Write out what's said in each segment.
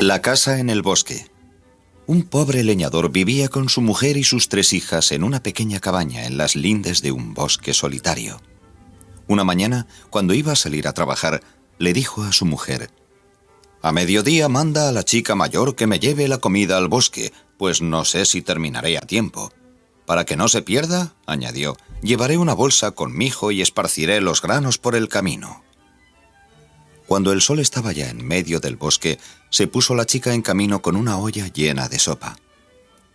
La casa en el bosque. Un pobre leñador vivía con su mujer y sus 3 hijas en una pequeña cabaña en las lindes de un bosque solitario. Una mañana, cuando iba a salir a trabajar, le dijo a su mujer: «A mediodía manda a la chica mayor que me lleve la comida al bosque, pues no sé si terminaré a tiempo. Para que no se pierda», añadió, «llevaré una bolsa con mijo y esparciré los granos por el camino». Cuando el sol estaba ya en medio del bosque, se puso la chica en camino con una olla llena de sopa.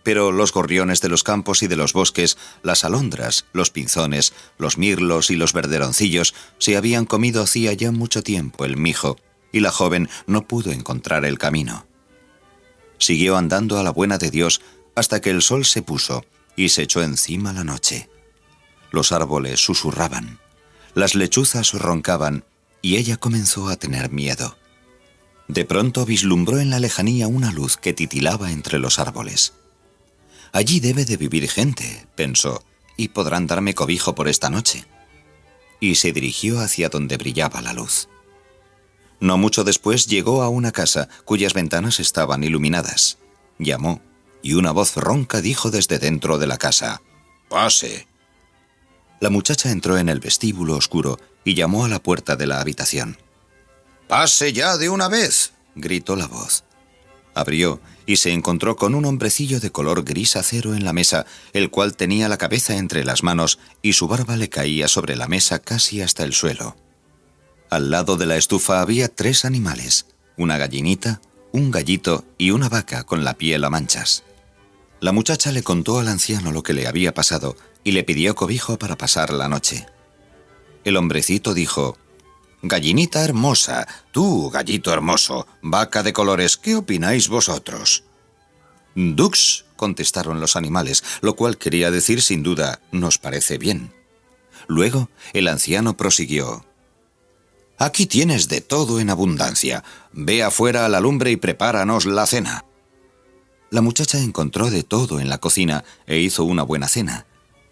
Pero los gorriones de los campos y de los bosques, las alondras, los pinzones, los mirlos y los verderoncillos se habían comido hacía ya mucho tiempo el mijo, y la joven no pudo encontrar el camino. Siguió andando a la buena de Dios hasta que el sol se puso y se echó encima la noche. Los árboles susurraban, las lechuzas roncaban, y ella comenzó a tener miedo. De pronto vislumbró en la lejanía una luz que titilaba entre los árboles. «Allí debe de vivir gente», pensó, «y podrán darme cobijo por esta noche». Y se dirigió hacia donde brillaba la luz. No mucho después llegó a una casa cuyas ventanas estaban iluminadas. Llamó, y una voz ronca dijo desde dentro de la casa: «¡Pase!». La muchacha entró en el vestíbulo oscuro y llamó a la puerta de la habitación. «¡Pase ya de una vez!», gritó la voz. Abrió y se encontró con un hombrecillo de color gris acero en la mesa, el cual tenía la cabeza entre las manos y su barba le caía sobre la mesa casi hasta el suelo. Al lado de la estufa había 3 animales, una gallinita, un gallito y una vaca con la piel a manchas. La muchacha le contó al anciano lo que le había pasado y le pidió cobijo para pasar la noche. El hombrecito dijo: «Gallinita hermosa, tú, gallito hermoso, vaca de colores, ¿qué opináis vosotros?». «Dux», contestaron los animales, lo cual quería decir sin duda: «nos parece bien». Luego el anciano prosiguió: «Aquí tienes de todo en abundancia. Ve afuera a la lumbre y prepáranos la cena». La muchacha encontró de todo en la cocina e hizo una buena cena,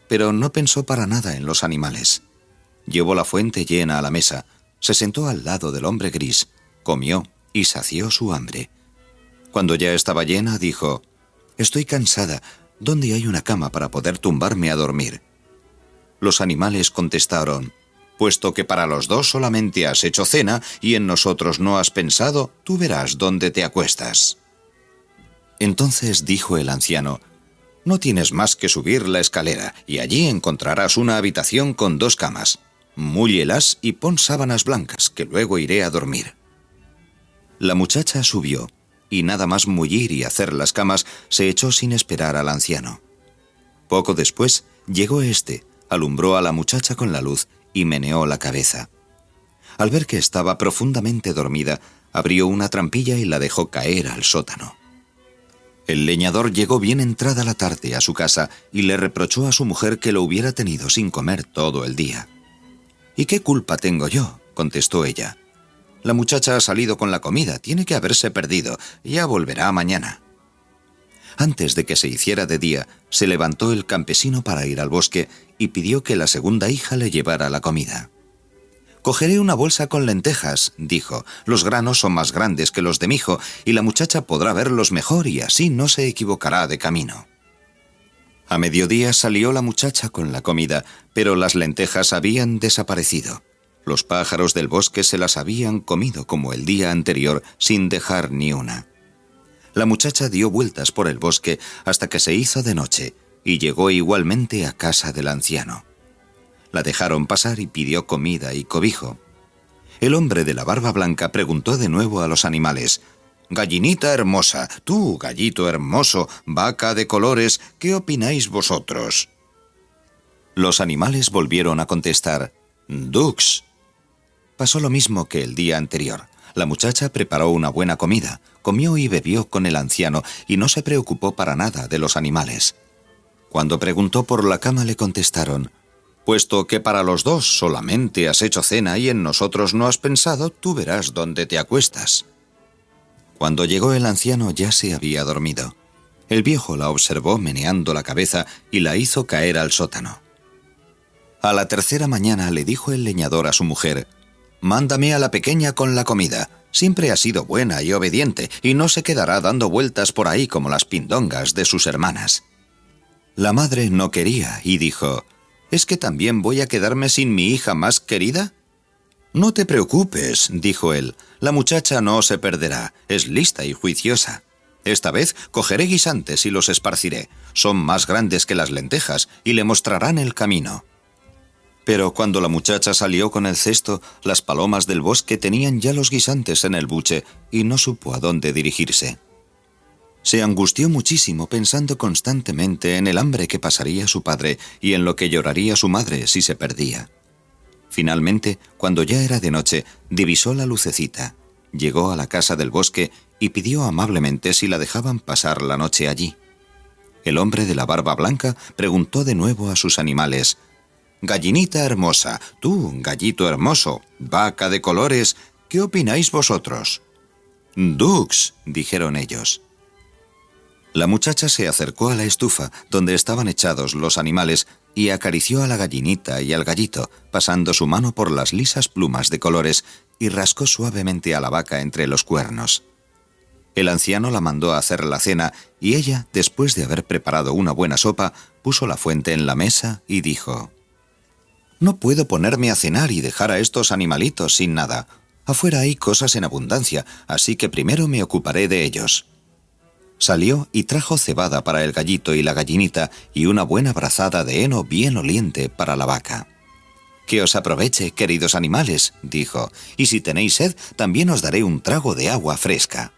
pero no pensó para nada en los animales. Llevó la fuente llena a la mesa, se sentó al lado del hombre gris, comió y sació su hambre. Cuando ya estaba llena, dijo: «Estoy cansada. ¿Dónde hay una cama para poder tumbarme a dormir?». Los animales contestaron: «Puesto que para los 2 solamente has hecho cena y en nosotros no has pensado, tú verás dónde te acuestas». Entonces dijo el anciano: «No tienes más que subir la escalera y allí encontrarás una habitación con 2 camas. Múllelas y pon sábanas blancas, que luego iré a dormir». La muchacha subió, y nada más mullir y hacer las camas, se echó sin esperar al anciano. Poco después llegó éste, alumbró a la muchacha con la luz y meneó la cabeza. Al ver que estaba profundamente dormida, abrió una trampilla y la dejó caer al sótano. El leñador llegó bien entrada la tarde a su casa y le reprochó a su mujer que lo hubiera tenido sin comer todo el día. «¿Y qué culpa tengo yo?», contestó ella. «La muchacha ha salido con la comida, tiene que haberse perdido, ya volverá mañana». Antes de que se hiciera de día, se levantó el campesino para ir al bosque y pidió que la segunda hija le llevara la comida. «Cogeré una bolsa con lentejas», dijo, «los granos son más grandes que los de mijo y la muchacha podrá verlos mejor y así no se equivocará de camino». A mediodía salió la muchacha con la comida, pero las lentejas habían desaparecido. Los pájaros del bosque se las habían comido como el día anterior sin dejar ni una. La muchacha dio vueltas por el bosque hasta que se hizo de noche y llegó igualmente a casa del anciano. La dejaron pasar y pidió comida y cobijo. El hombre de la barba blanca preguntó de nuevo a los animales: «Gallinita hermosa, tú, gallito hermoso, vaca de colores, ¿qué opináis vosotros?». Los animales volvieron a contestar: «Dux». Pasó lo mismo que el día anterior. La muchacha preparó una buena comida, comió y bebió con el anciano y no se preocupó para nada de los animales. Cuando preguntó por la cama le contestaron: «Puesto que para los 2 solamente has hecho cena y en nosotros no has pensado, tú verás dónde te acuestas». Cuando llegó el anciano ya se había dormido. El viejo la observó meneando la cabeza y la hizo caer al sótano. A la tercera mañana le dijo el leñador a su mujer: «Mándame a la pequeña con la comida. Siempre ha sido buena y obediente, y no se quedará dando vueltas por ahí como las pindongas de sus hermanas. La madre no quería y dijo: ¿Es que también voy a quedarme sin mi hija más querida? No te preocupes, dijo él, la muchacha no se perderá, es lista y juiciosa. Esta vez cogeré guisantes y los esparciré, son más grandes que las lentejas y le mostrarán el camino. Pero cuando la muchacha salió con el cesto, las palomas del bosque tenían ya los guisantes en el buche y no supo a dónde dirigirse. Se angustió muchísimo pensando constantemente en el hambre que pasaría su padre y en lo que lloraría su madre si se perdía. Finalmente, cuando ya era de noche, divisó la lucecita, llegó a la casa del bosque y pidió amablemente si la dejaban pasar la noche allí. El hombre de la barba blanca preguntó de nuevo a sus animales: «Gallinita hermosa, tú, gallito hermoso, vaca de colores, ¿qué opináis vosotros?» «Dux», dijeron ellos. La muchacha se acercó a la estufa donde estaban echados los animales y acarició a la gallinita y al gallito, pasando su mano por las lisas plumas de colores y rascó suavemente a la vaca entre los cuernos. El anciano la mandó a hacer la cena y ella, después de haber preparado una buena sopa, puso la fuente en la mesa y dijo: «No puedo ponerme a cenar y dejar a estos animalitos sin nada. Afuera hay cosas en abundancia, así que primero me ocuparé de ellos». Salió y trajo cebada para el gallito y la gallinita y una buena brazada de heno bien oliente para la vaca. «Que os aproveche, queridos animales», dijo, «y si tenéis sed, también os daré un trago de agua fresca».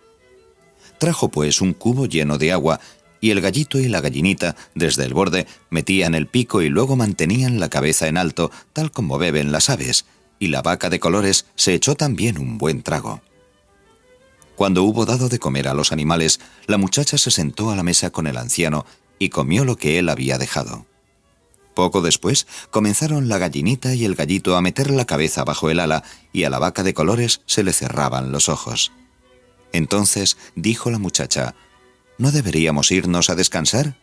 Trajo pues un cubo lleno de agua, y el gallito y la gallinita, desde el borde, metían el pico y luego mantenían la cabeza en alto, tal como beben las aves, y la vaca de colores se echó también un buen trago. Cuando hubo dado de comer a los animales, la muchacha se sentó a la mesa con el anciano y comió lo que él había dejado. Poco después, comenzaron la gallinita y el gallito a meter la cabeza bajo el ala y a la vaca de colores se le cerraban los ojos. Entonces dijo la muchacha: «¿No deberíamos irnos a descansar?»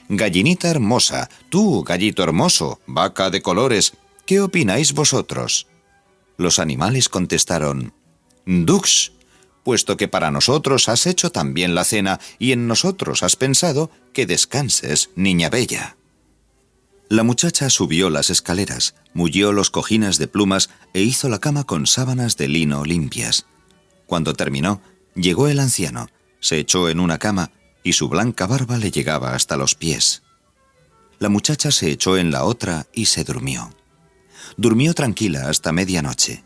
«Gallinita hermosa, tú, gallito hermoso, vaca de colores, ¿qué opináis vosotros?» Los animales contestaron: «Dux, puesto que para nosotros has hecho también la cena y en nosotros has pensado, que descanses, niña bella». La muchacha subió las escaleras, mullió los cojines de plumas e hizo la cama con sábanas de lino limpias. Cuando terminó, llegó el anciano, se echó en una cama y su blanca barba le llegaba hasta los pies. La muchacha se echó en la otra y se durmió. Durmió tranquila hasta medianoche.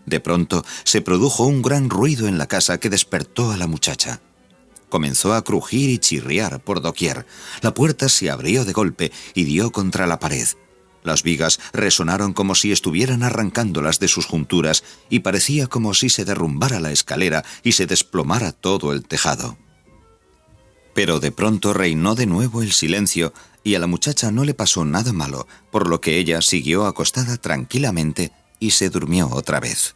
De pronto se produjo un gran ruido en la casa que despertó a la muchacha. Comenzó a crujir y chirriar por doquier. La puerta se abrió de golpe y dio contra la pared. Las vigas resonaron como si estuvieran arrancándolas de sus junturas y parecía como si se derrumbara la escalera y se desplomara todo el tejado. Pero de pronto reinó de nuevo el silencio y a la muchacha no le pasó nada malo, por lo que ella siguió acostada tranquilamente y se durmió otra vez.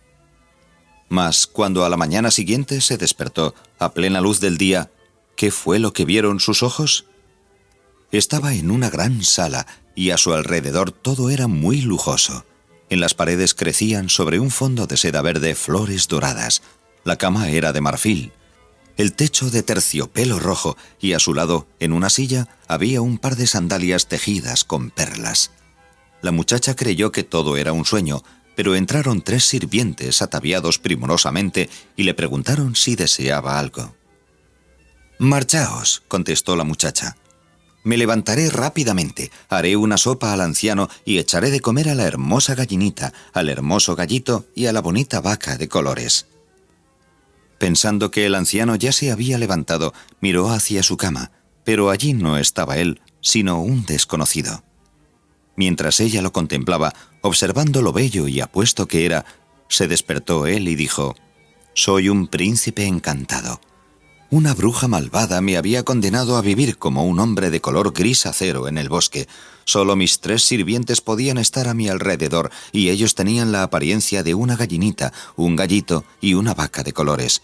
Mas cuando a la mañana siguiente se despertó, a plena luz del día, ¿qué fue lo que vieron sus ojos? Estaba en una gran sala y a su alrededor todo era muy lujoso. En las paredes crecían sobre un fondo de seda verde flores doradas. La cama era de marfil. El techo de terciopelo rojo y a su lado, en una silla, había un par de sandalias tejidas con perlas. La muchacha creyó que todo era un sueño, pero entraron 3 sirvientes ataviados primorosamente y le preguntaron si deseaba algo. «Marchaos», contestó la muchacha. «Me levantaré rápidamente, haré una sopa al anciano y echaré de comer a la hermosa gallinita, al hermoso gallito y a la bonita vaca de colores». Pensando que el anciano ya se había levantado, miró hacia su cama, pero allí no estaba él, sino un desconocido. Mientras ella lo contemplaba, observando lo bello y apuesto que era, se despertó él y dijo: «Soy un príncipe encantado. Una bruja malvada me había condenado a vivir como un hombre de color gris acero en el bosque. Solo mis 3 sirvientes podían estar a mi alrededor y ellos tenían la apariencia de una gallinita, un gallito y una vaca de colores.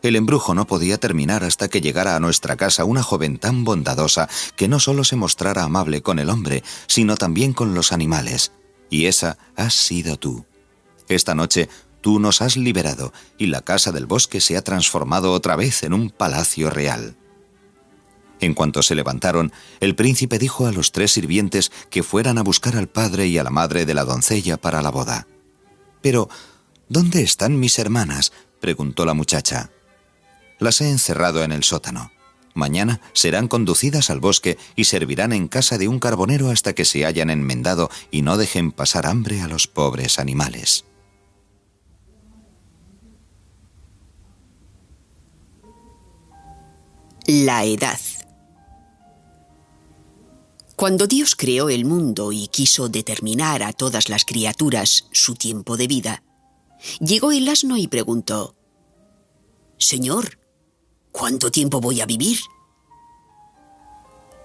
El embrujo no podía terminar hasta que llegara a nuestra casa una joven tan bondadosa que no solo se mostrara amable con el hombre, sino también con los animales. Y esa has sido tú. Esta noche Tú nos has liberado y la casa del bosque se ha transformado otra vez en un palacio real». En cuanto se levantaron, el príncipe dijo a los 3 sirvientes que fueran a buscar al padre y a la madre de la doncella para la boda. «Pero, ¿dónde están mis hermanas?», preguntó la muchacha. «Las he encerrado en el sótano. Mañana serán conducidas al bosque y servirán en casa de un carbonero hasta que se hayan enmendado y no dejen pasar hambre a los pobres animales». La edad. Cuando Dios creó el mundo y quiso determinar a todas las criaturas su tiempo de vida, llegó el asno y preguntó: «Señor, ¿cuánto tiempo voy a vivir?».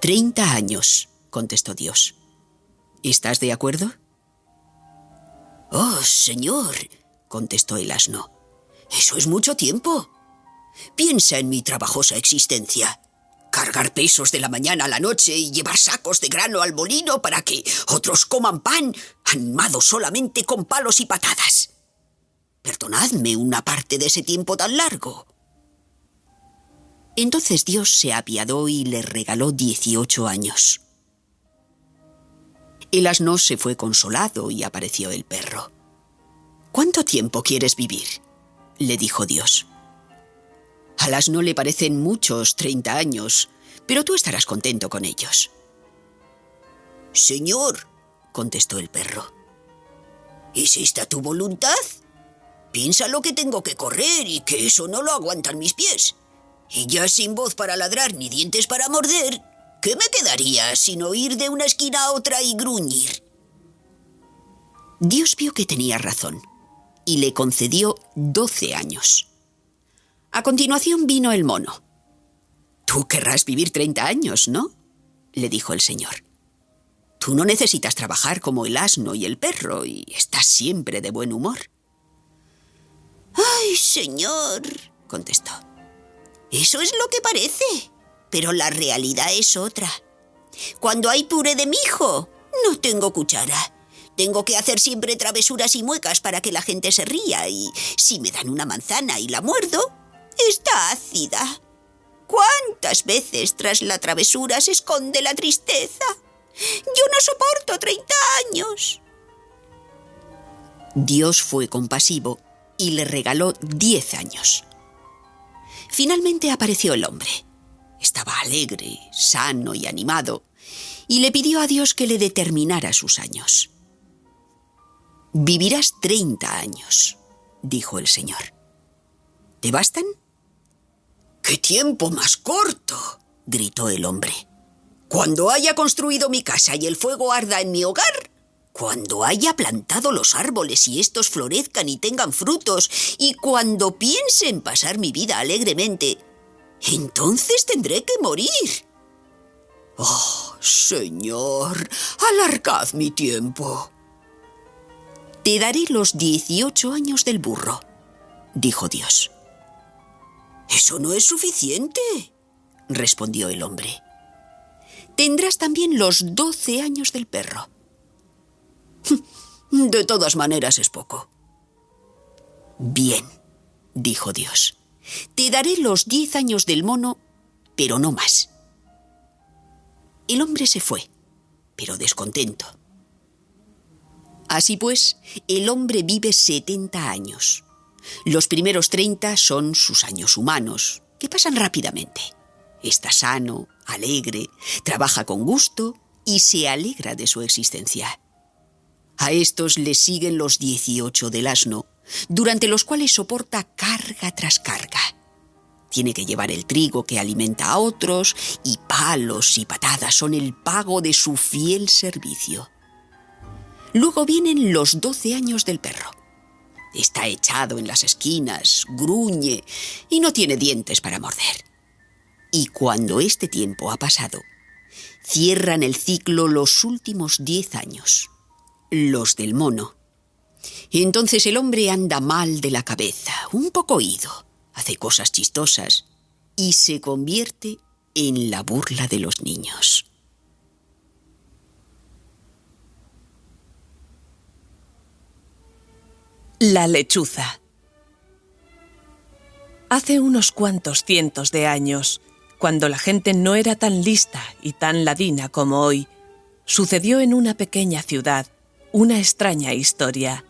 «30 años», contestó Dios. «¿Estás de acuerdo?». «Oh, señor», contestó el asno, «eso es mucho tiempo. Piensa en mi trabajosa existencia. Cargar pesos de la mañana a la noche y llevar sacos de grano al molino para que otros coman pan, animados solamente con palos y patadas. Perdonadme una parte de ese tiempo tan largo». Entonces Dios se apiadó y le regaló 18 años. El asno se fue consolado y apareció el perro. «¿Cuánto tiempo quieres vivir?», le dijo Dios. «Al asno le parecen muchos 30 años, pero tú estarás contento con ellos». «Señor», contestó el perro, ¿es esta tu voluntad? Piensa lo que tengo que correr y que eso no lo aguantan mis pies. Y ya sin voz para ladrar ni dientes para morder, ¿qué me quedaría sino ir de una esquina a otra y gruñir?». Dios vio que tenía razón y le concedió 12 años. A continuación vino el mono. «Tú querrás vivir 30 años, ¿no?», le dijo el Señor. «Tú no necesitas trabajar como el asno y el perro y estás siempre de buen humor». «Ay, señor», contestó, «eso es lo que parece, pero la realidad es otra. Cuando hay puré de mijo, no tengo cuchara. Tengo que hacer siempre travesuras y muecas para que la gente se ría, y si me dan una manzana y la muerdo, está ácida. ¿Cuántas veces tras la travesura se esconde la tristeza? Yo no soporto 30 años». Dios fue compasivo y le regaló 10 años. Finalmente apareció el hombre. Estaba alegre, sano y animado, y le pidió a Dios que le determinara sus años. «Vivirás 30 años», dijo el Señor. «¿Te bastan?». «¡Qué tiempo más corto!», gritó el hombre. «Cuando haya construido mi casa y el fuego arda en mi hogar, cuando haya plantado los árboles y estos florezcan y tengan frutos, y cuando piense en pasar mi vida alegremente, entonces tendré que morir. Oh, Señor, alargad mi tiempo». «Te daré los 18 años del burro», dijo Dios. «Eso no es suficiente», respondió el hombre. «Tendrás también los 12 años del perro». «De todas maneras es poco». «Bien», dijo Dios, «te daré los 10 años del mono, pero no más». El hombre se fue, pero descontento. Así pues, el hombre vive 70 años. Los primeros 30 son sus años humanos, que pasan rápidamente. Está sano, alegre, trabaja con gusto y se alegra de su existencia. A estos le siguen los 18 del asno, durante los cuales soporta carga tras carga. Tiene que llevar el trigo que alimenta a otros, y palos y patadas son el pago de su fiel servicio. Luego vienen los 12 años del perro. Está echado en las esquinas, gruñe y no tiene dientes para morder. Y cuando este tiempo ha pasado, cierran el ciclo los últimos 10 años, los del mono. Entonces el hombre anda mal de la cabeza, un poco ido, hace cosas chistosas y se convierte en la burla de los niños. La lechuza. Hace unos cuantos cientos de años, cuando la gente no era tan lista y tan ladina como hoy, sucedió en una pequeña ciudad una extraña historia.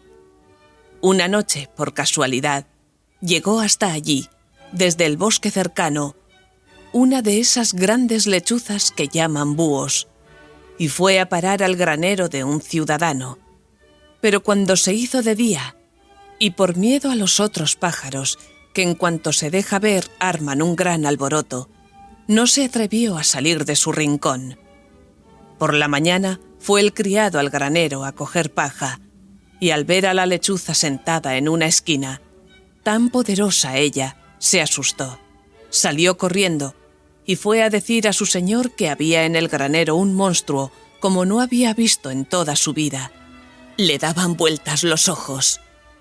Una noche, por casualidad, llegó hasta allí, desde el bosque cercano, una de esas grandes lechuzas que llaman búhos, y fue a parar al granero de un ciudadano. Pero cuando se hizo de día, y por miedo a los otros pájaros, que en cuanto se deja ver arman un gran alboroto, no se atrevió a salir de su rincón. Por la mañana fue el criado al granero a coger paja, y al ver a la lechuza sentada en una esquina, tan poderosa ella, se asustó. Salió corriendo y fue a decir a su señor que había en el granero un monstruo como no había visto en toda su vida. Le daban vueltas los ojos,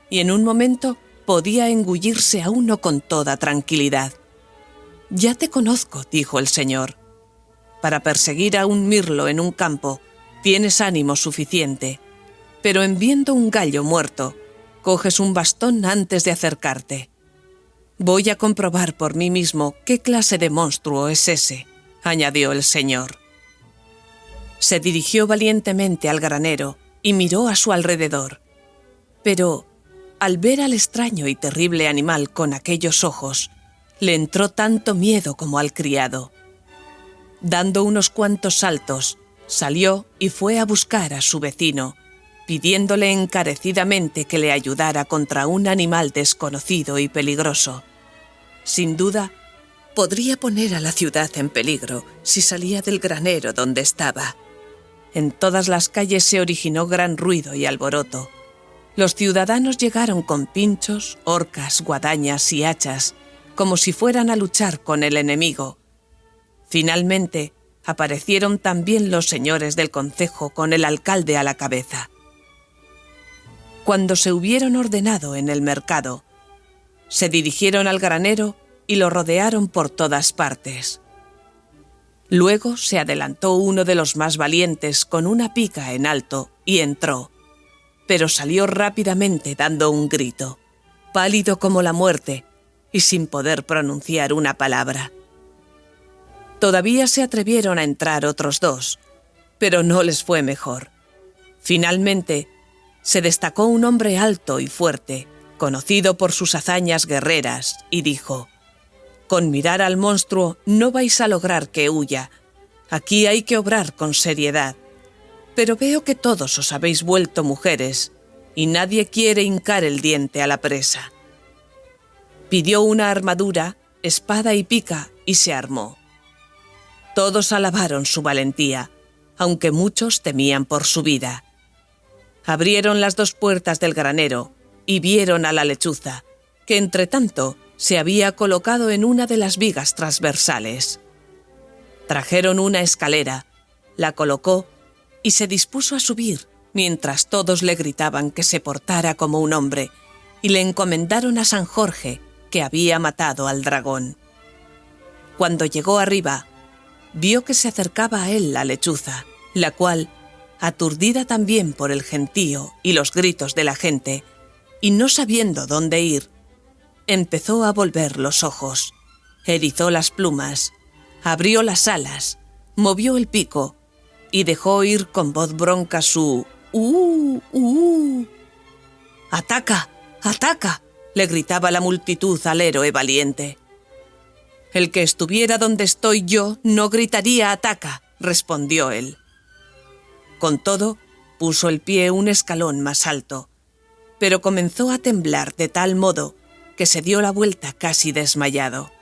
y en un momento podía engullirse a uno con toda tranquilidad. «Ya te conozco», dijo el señor. «Para perseguir a un mirlo en un campo tienes ánimo suficiente, pero en viendo un gallo muerto, coges un bastón antes de acercarte. Voy a comprobar por mí mismo qué clase de monstruo es ese», añadió el señor. Se dirigió valientemente al granero y miró a su alrededor. Pero, al ver al extraño y terrible animal con aquellos ojos, le entró tanto miedo como al criado. Dando unos cuantos saltos, salió y fue a buscar a su vecino, pidiéndole encarecidamente que le ayudara contra un animal desconocido y peligroso. Sin duda, podría poner a la ciudad en peligro si salía del granero donde estaba. En todas las calles se originó gran ruido y alboroto. Los ciudadanos llegaron con pinchos, horcas, guadañas y hachas, como si fueran a luchar con el enemigo. Finalmente, aparecieron también los señores del concejo con el alcalde a la cabeza. Cuando se hubieron ordenado en el mercado, se dirigieron al granero y lo rodearon por todas partes. Luego se adelantó uno de los más valientes con una pica en alto y entró, pero salió rápidamente dando un grito, pálido como la muerte y sin poder pronunciar una palabra. Todavía se atrevieron a entrar otros dos, pero no les fue mejor. Finalmente, se destacó un hombre alto y fuerte, conocido por sus hazañas guerreras, y dijo: «Con mirar al monstruo no vais a lograr que huya. Aquí hay que obrar con seriedad. Pero veo que todos os habéis vuelto mujeres, y nadie quiere hincar el diente a la presa». Pidió una armadura, espada y pica, y se armó. Todos alabaron su valentía, aunque muchos temían por su vida. Abrieron las dos puertas del granero y vieron a la lechuza, que entretanto se había colocado en una de las vigas transversales. Trajeron una escalera, la colocó y se dispuso a subir, mientras todos le gritaban que se portara como un hombre, y le encomendaron a San Jorge, que había matado al dragón. Cuando llegó arriba, vio que se acercaba a él la lechuza, la cual, aturdida también por el gentío y los gritos de la gente, y no sabiendo dónde ir, empezó a volver los ojos, erizó las plumas, abrió las alas, movió el pico y dejó oír con voz bronca su «¡Ataca! ¡Ataca!», le gritaba la multitud al héroe valiente. «El que estuviera donde estoy yo no gritaría «ataca», respondió él. Con todo, puso el pie un escalón más alto, pero comenzó a temblar de tal modo que se dio la vuelta casi desmayado.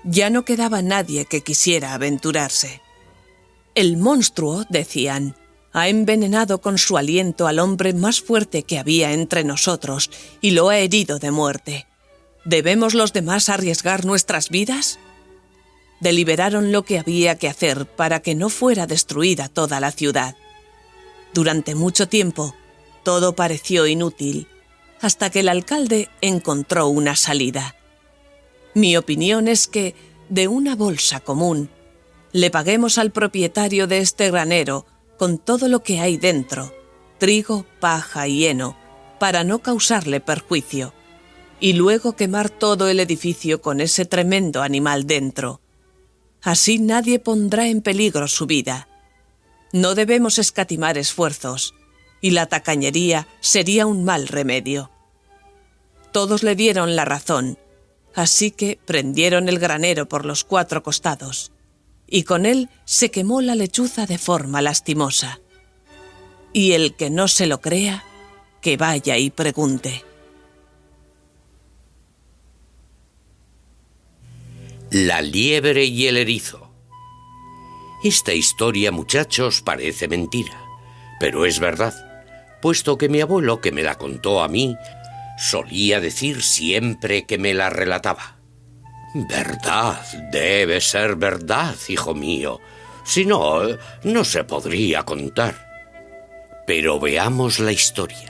Ya no quedaba nadie que quisiera aventurarse. «El monstruo», decían, «ha envenenado con su aliento al hombre más fuerte que había entre nosotros y lo ha herido de muerte. ¿Debemos los demás arriesgar nuestras vidas?». Deliberaron lo que había que hacer para que no fuera destruida toda la ciudad. Durante mucho tiempo, todo pareció inútil, hasta que el alcalde encontró una salida. «Mi opinión es que, de una bolsa común, le paguemos al propietario de este granero con todo lo que hay dentro, trigo, paja y heno, para no causarle perjuicio, y luego quemar todo el edificio con ese tremendo animal dentro. Así nadie pondrá en peligro su vida. No debemos escatimar esfuerzos, y la tacañería sería un mal remedio. Todos le dieron la razón, así que prendieron el granero por los 4 costados, y con él se quemó la lechuza de forma lastimosa. Y el que no se lo crea, que vaya y pregunte. La liebre y el erizo. Esta historia, muchachos, parece mentira, pero es verdad, puesto que mi abuelo, que me la contó a mí, solía decir siempre que me la relataba: «Verdad, debe ser verdad, hijo mío, si no, no se podría contar». Pero veamos la historia.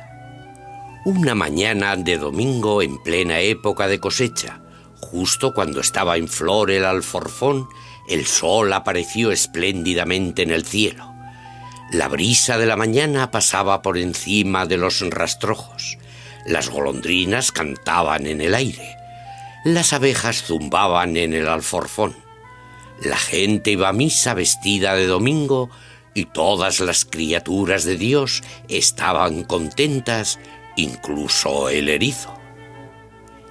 Una mañana de domingo en plena época de cosecha, justo cuando estaba en flor el alforfón, el sol apareció espléndidamente en el cielo. La brisa de la mañana pasaba por encima de los rastrojos. Las golondrinas cantaban en el aire. Las abejas zumbaban en el alforfón. La gente iba a misa vestida de domingo y todas las criaturas de Dios estaban contentas, incluso el erizo.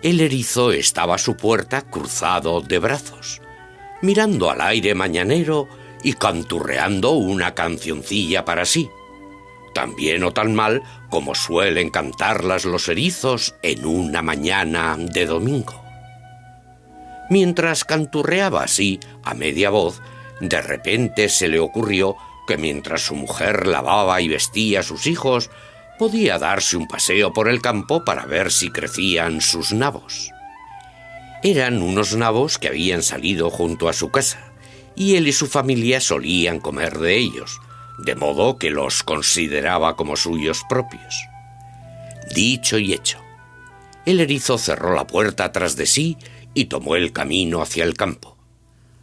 El erizo estaba a su puerta cruzado de brazos, mirando al aire mañanero y canturreando una cancioncilla para sí, tan bien o tan mal como suelen cantarlas los erizos en una mañana de domingo. Mientras canturreaba así, a media voz, de repente se le ocurrió que mientras su mujer lavaba y vestía a sus hijos, podía darse un paseo por el campo para ver si crecían sus nabos. Eran unos nabos que habían salido junto a su casa, y él y su familia solían comer de ellos, de modo que los consideraba como suyos propios. Dicho y hecho, el erizo cerró la puerta tras de sí y tomó el camino hacia el campo.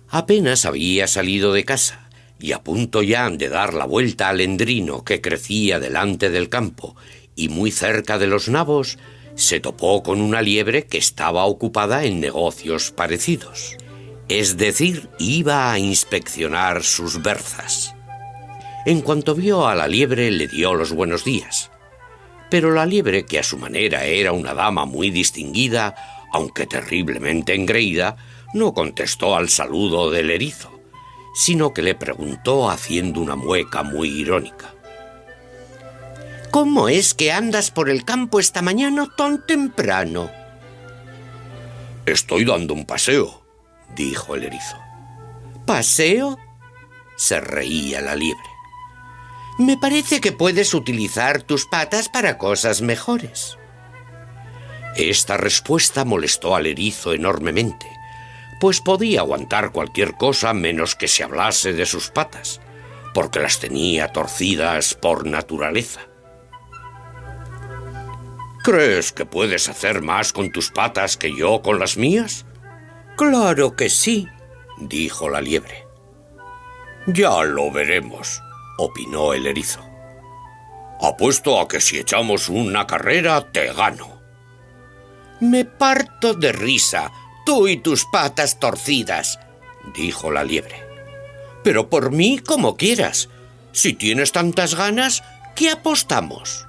Apenas había salido de casa, y a punto ya de dar la vuelta al endrino que crecía delante del campo y muy cerca de los nabos, se topó con una liebre que estaba ocupada en negocios parecidos. Es decir, iba a inspeccionar sus berzas. En cuanto vio a la liebre, le dio los buenos días. Pero la liebre, que a su manera era una dama muy distinguida, aunque terriblemente engreída, no contestó al saludo del erizo, sino que le preguntó haciendo una mueca muy irónica: «¿Cómo es que andas por el campo esta mañana tan temprano?» «Estoy dando un paseo», dijo el erizo. «¿Paseo?», se reía la liebre. «Me parece que puedes utilizar tus patas para cosas mejores». Esta respuesta molestó al erizo enormemente, pues podía aguantar cualquier cosa menos que se hablase de sus patas, porque las tenía torcidas por naturaleza. «¿Crees que puedes hacer más con tus patas que yo con las mías?» «Claro que sí», dijo la liebre. «Ya lo veremos», opinó el erizo. «Apuesto a que si echamos una carrera te gano». «Me parto de risa, tú y tus patas torcidas», dijo la liebre. «Pero por mí como quieras. Si tienes tantas ganas, ¿qué apostamos?»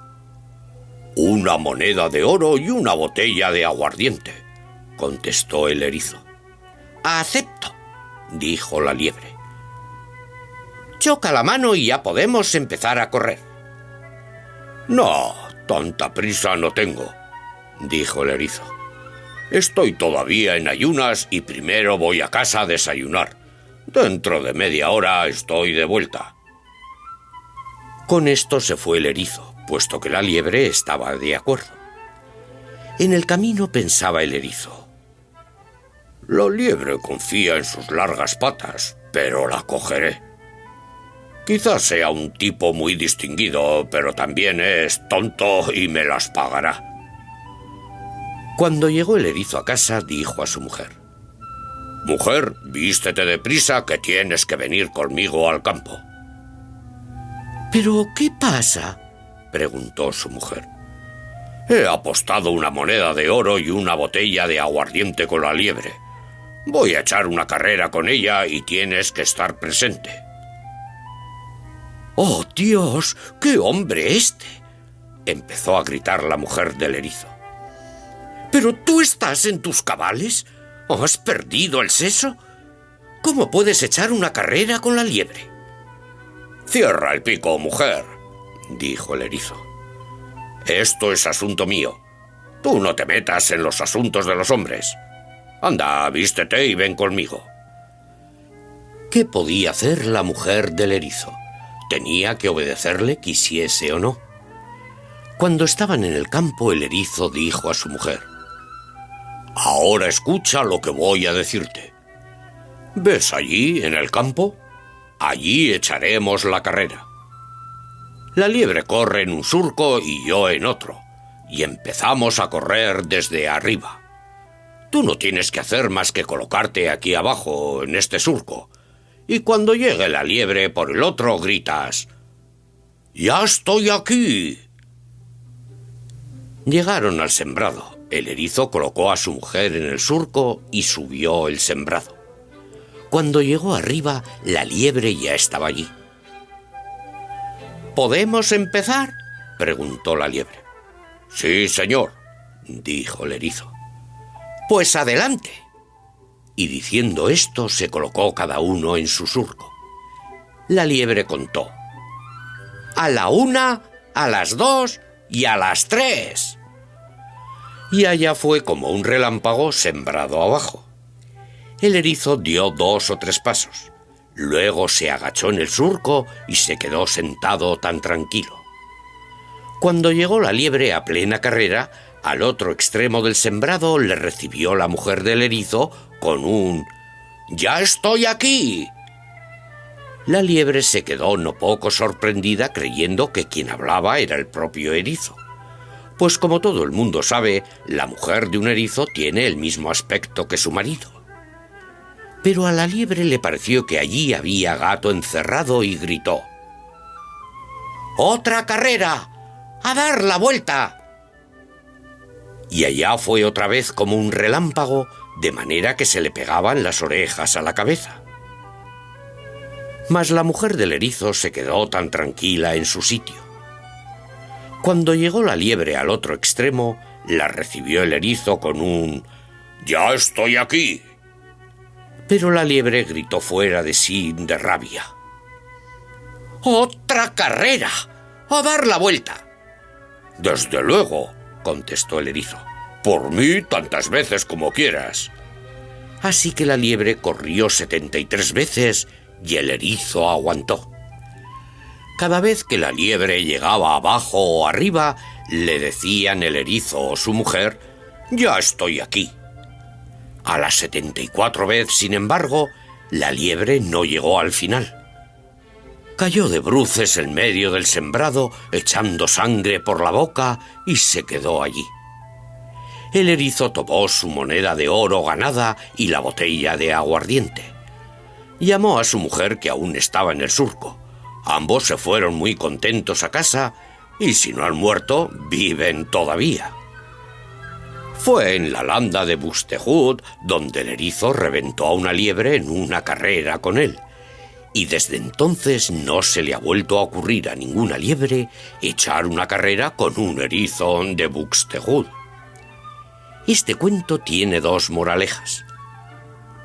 «Una moneda de oro y una botella de aguardiente», contestó el erizo. «Acepto», dijo la liebre. «Choca la mano y ya podemos empezar a correr». «No, tanta prisa no tengo», dijo el erizo. «Estoy todavía en ayunas y primero voy a casa a desayunar. Dentro de media hora estoy de vuelta». Con esto se fue el erizo, puesto que la liebre estaba de acuerdo. En el camino pensaba el erizo: «La liebre confía en sus largas patas, pero la cogeré. Quizás sea un tipo muy distinguido, pero también es tonto y me las pagará». Cuando llegó el erizo a casa, dijo a su mujer: «Mujer, vístete deprisa, que tienes que venir conmigo al campo». «¿Pero qué pasa?», preguntó su mujer. He apostado una moneda de oro y una botella de aguardiente con la liebre. Voy a echar una carrera con ella y tienes que estar presente. ¡Oh, Dios! ¡Qué hombre este!, empezó a gritar la mujer del erizo. ¿Pero tú estás en tus cabales? ¿O has perdido el seso? ¿Cómo puedes echar una carrera con la liebre? Cierra el pico, mujer, dijo el erizo. Esto es asunto mío. Tú no te metas en los asuntos de los hombres. Anda, vístete y ven conmigo. ¿Qué podía hacer la mujer del erizo? Tenía que obedecerle, quisiese o no. Cuando estaban en el campo, el erizo dijo a su mujer: Ahora escucha lo que voy a decirte. ¿Ves allí, en el campo? Allí echaremos la carrera. La liebre corre en un surco y yo en otro, y empezamos a correr desde arriba. Tú no tienes que hacer más que colocarte aquí abajo, en este surco, y cuando llegue la liebre por el otro gritas: ¡Ya estoy aquí! Llegaron al sembrado. El erizo colocó a su mujer en el surco y subió el sembrado. Cuando llegó arriba, la liebre ya estaba allí. ¿Podemos empezar?, preguntó la liebre. Sí, señor, dijo el erizo. Pues adelante. Y diciendo esto, se colocó cada uno en su surco. La liebre contó: a la 1, a las 2 y a las 3. Y allá fue como un relámpago sembrado abajo. El erizo dio 2 o 3 pasos. Luego se agachó en el surco y se quedó sentado tan tranquilo. Cuando llegó la liebre a plena carrera, al otro extremo del sembrado le recibió la mujer del erizo con un «¡Ya estoy aquí!». La liebre se quedó no poco sorprendida, creyendo que quien hablaba era el propio erizo. Pues como todo el mundo sabe, la mujer de un erizo tiene el mismo aspecto que su marido. Pero a la liebre le pareció que allí había gato encerrado y gritó: ¡Otra carrera! ¡A dar la vuelta! Y allá fue otra vez como un relámpago, de manera que se le pegaban las orejas a la cabeza. Mas la mujer del erizo se quedó tan tranquila en su sitio. Cuando llegó la liebre al otro extremo, la recibió el erizo con un «¡Ya estoy aquí!». Pero la liebre gritó fuera de sí de rabia: ¡Otra carrera! ¡A dar la vuelta! Desde luego, contestó el erizo. Por mí tantas veces como quieras. Así que la liebre corrió 73 veces y el erizo aguantó. Cada vez que la liebre llegaba abajo o arriba, le decían el erizo o su mujer: «Ya estoy aquí». A la 74 vez, sin embargo, la liebre no llegó al final. Cayó de bruces en medio del sembrado, echando sangre por la boca, y se quedó allí. El erizo tomó su moneda de oro ganada y la botella de aguardiente. Llamó a su mujer, que aún estaba en el surco. Ambos se fueron muy contentos a casa, y si no han muerto, viven todavía. Fue en la landa de Buxtehude donde el erizo reventó a una liebre en una carrera con él, y desde entonces no se le ha vuelto a ocurrir a ninguna liebre echar una carrera con un erizo de Buxtehude. Este cuento tiene 2 moralejas.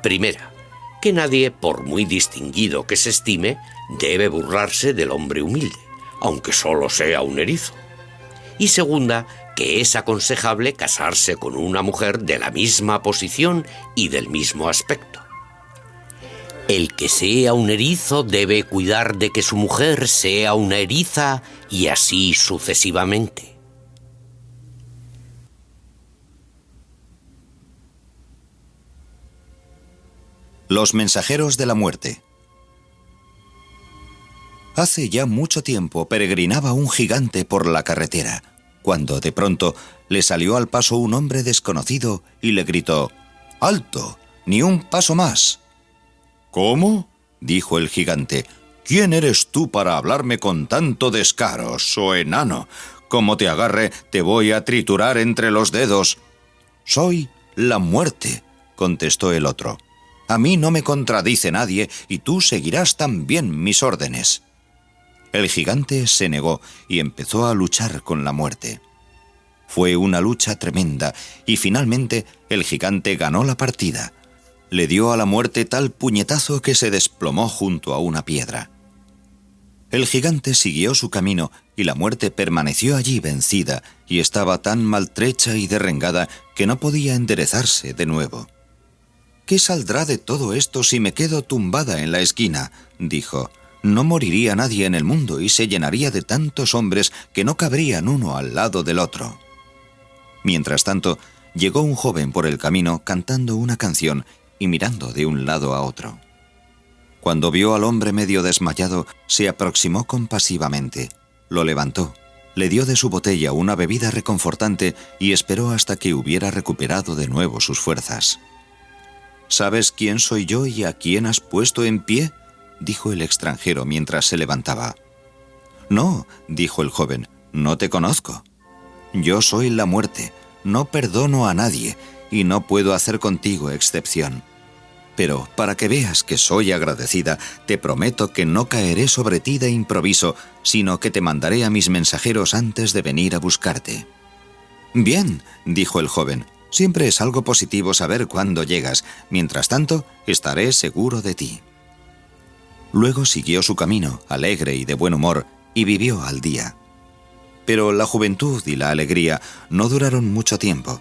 Primera, que nadie, por muy distinguido que se estime, debe burlarse del hombre humilde, aunque solo sea un erizo. Y segunda, que es aconsejable casarse con una mujer de la misma posición y del mismo aspecto. El que sea un erizo debe cuidar de que su mujer sea una eriza, y así sucesivamente. Los mensajeros de la muerte. Hace ya mucho tiempo peregrinaba un gigante por la carretera, cuando de pronto le salió al paso un hombre desconocido y le gritó: «¡Alto! ¡Ni un paso más!». «¿Cómo?», dijo el gigante. «¿Quién eres tú para hablarme con tanto descaro, so enano? Como te agarre, te voy a triturar entre los dedos. Soy la muerte, contestó el otro. A mí no me contradice nadie y tú seguirás también mis órdenes. El gigante se negó y empezó a luchar con la muerte. Fue una lucha tremenda y finalmente el gigante ganó la partida. Le dio a la muerte tal puñetazo que se desplomó junto a una piedra. El gigante siguió su camino y la muerte permaneció allí vencida y estaba tan maltrecha y derrengada que no podía enderezarse de nuevo. «¿Qué saldrá de todo esto si me quedo tumbada en la esquina?», dijo. «No moriría nadie en el mundo y se llenaría de tantos hombres que no cabrían uno al lado del otro». Mientras tanto, llegó un joven por el camino cantando una canción y mirando de un lado a otro. Cuando vio al hombre medio desmayado, se aproximó compasivamente, lo levantó, le dio de su botella una bebida reconfortante y esperó hasta que hubiera recuperado de nuevo sus fuerzas. «¿Sabes quién soy yo y a quién has puesto en pie?», dijo el extranjero mientras se levantaba. «No», dijo el joven, «no te conozco». «Yo soy la muerte, no perdono a nadie y no puedo hacer contigo excepción. Pero para que veas que soy agradecida, te prometo que no caeré sobre ti de improviso, sino que te mandaré a mis mensajeros antes de venir a buscarte». «Bien», dijo el joven, «siempre es algo positivo saber cuándo llegas. Mientras tanto, estaré seguro de ti». Luego siguió su camino, alegre y de buen humor, y vivió al día. Pero la juventud y la alegría no duraron mucho tiempo.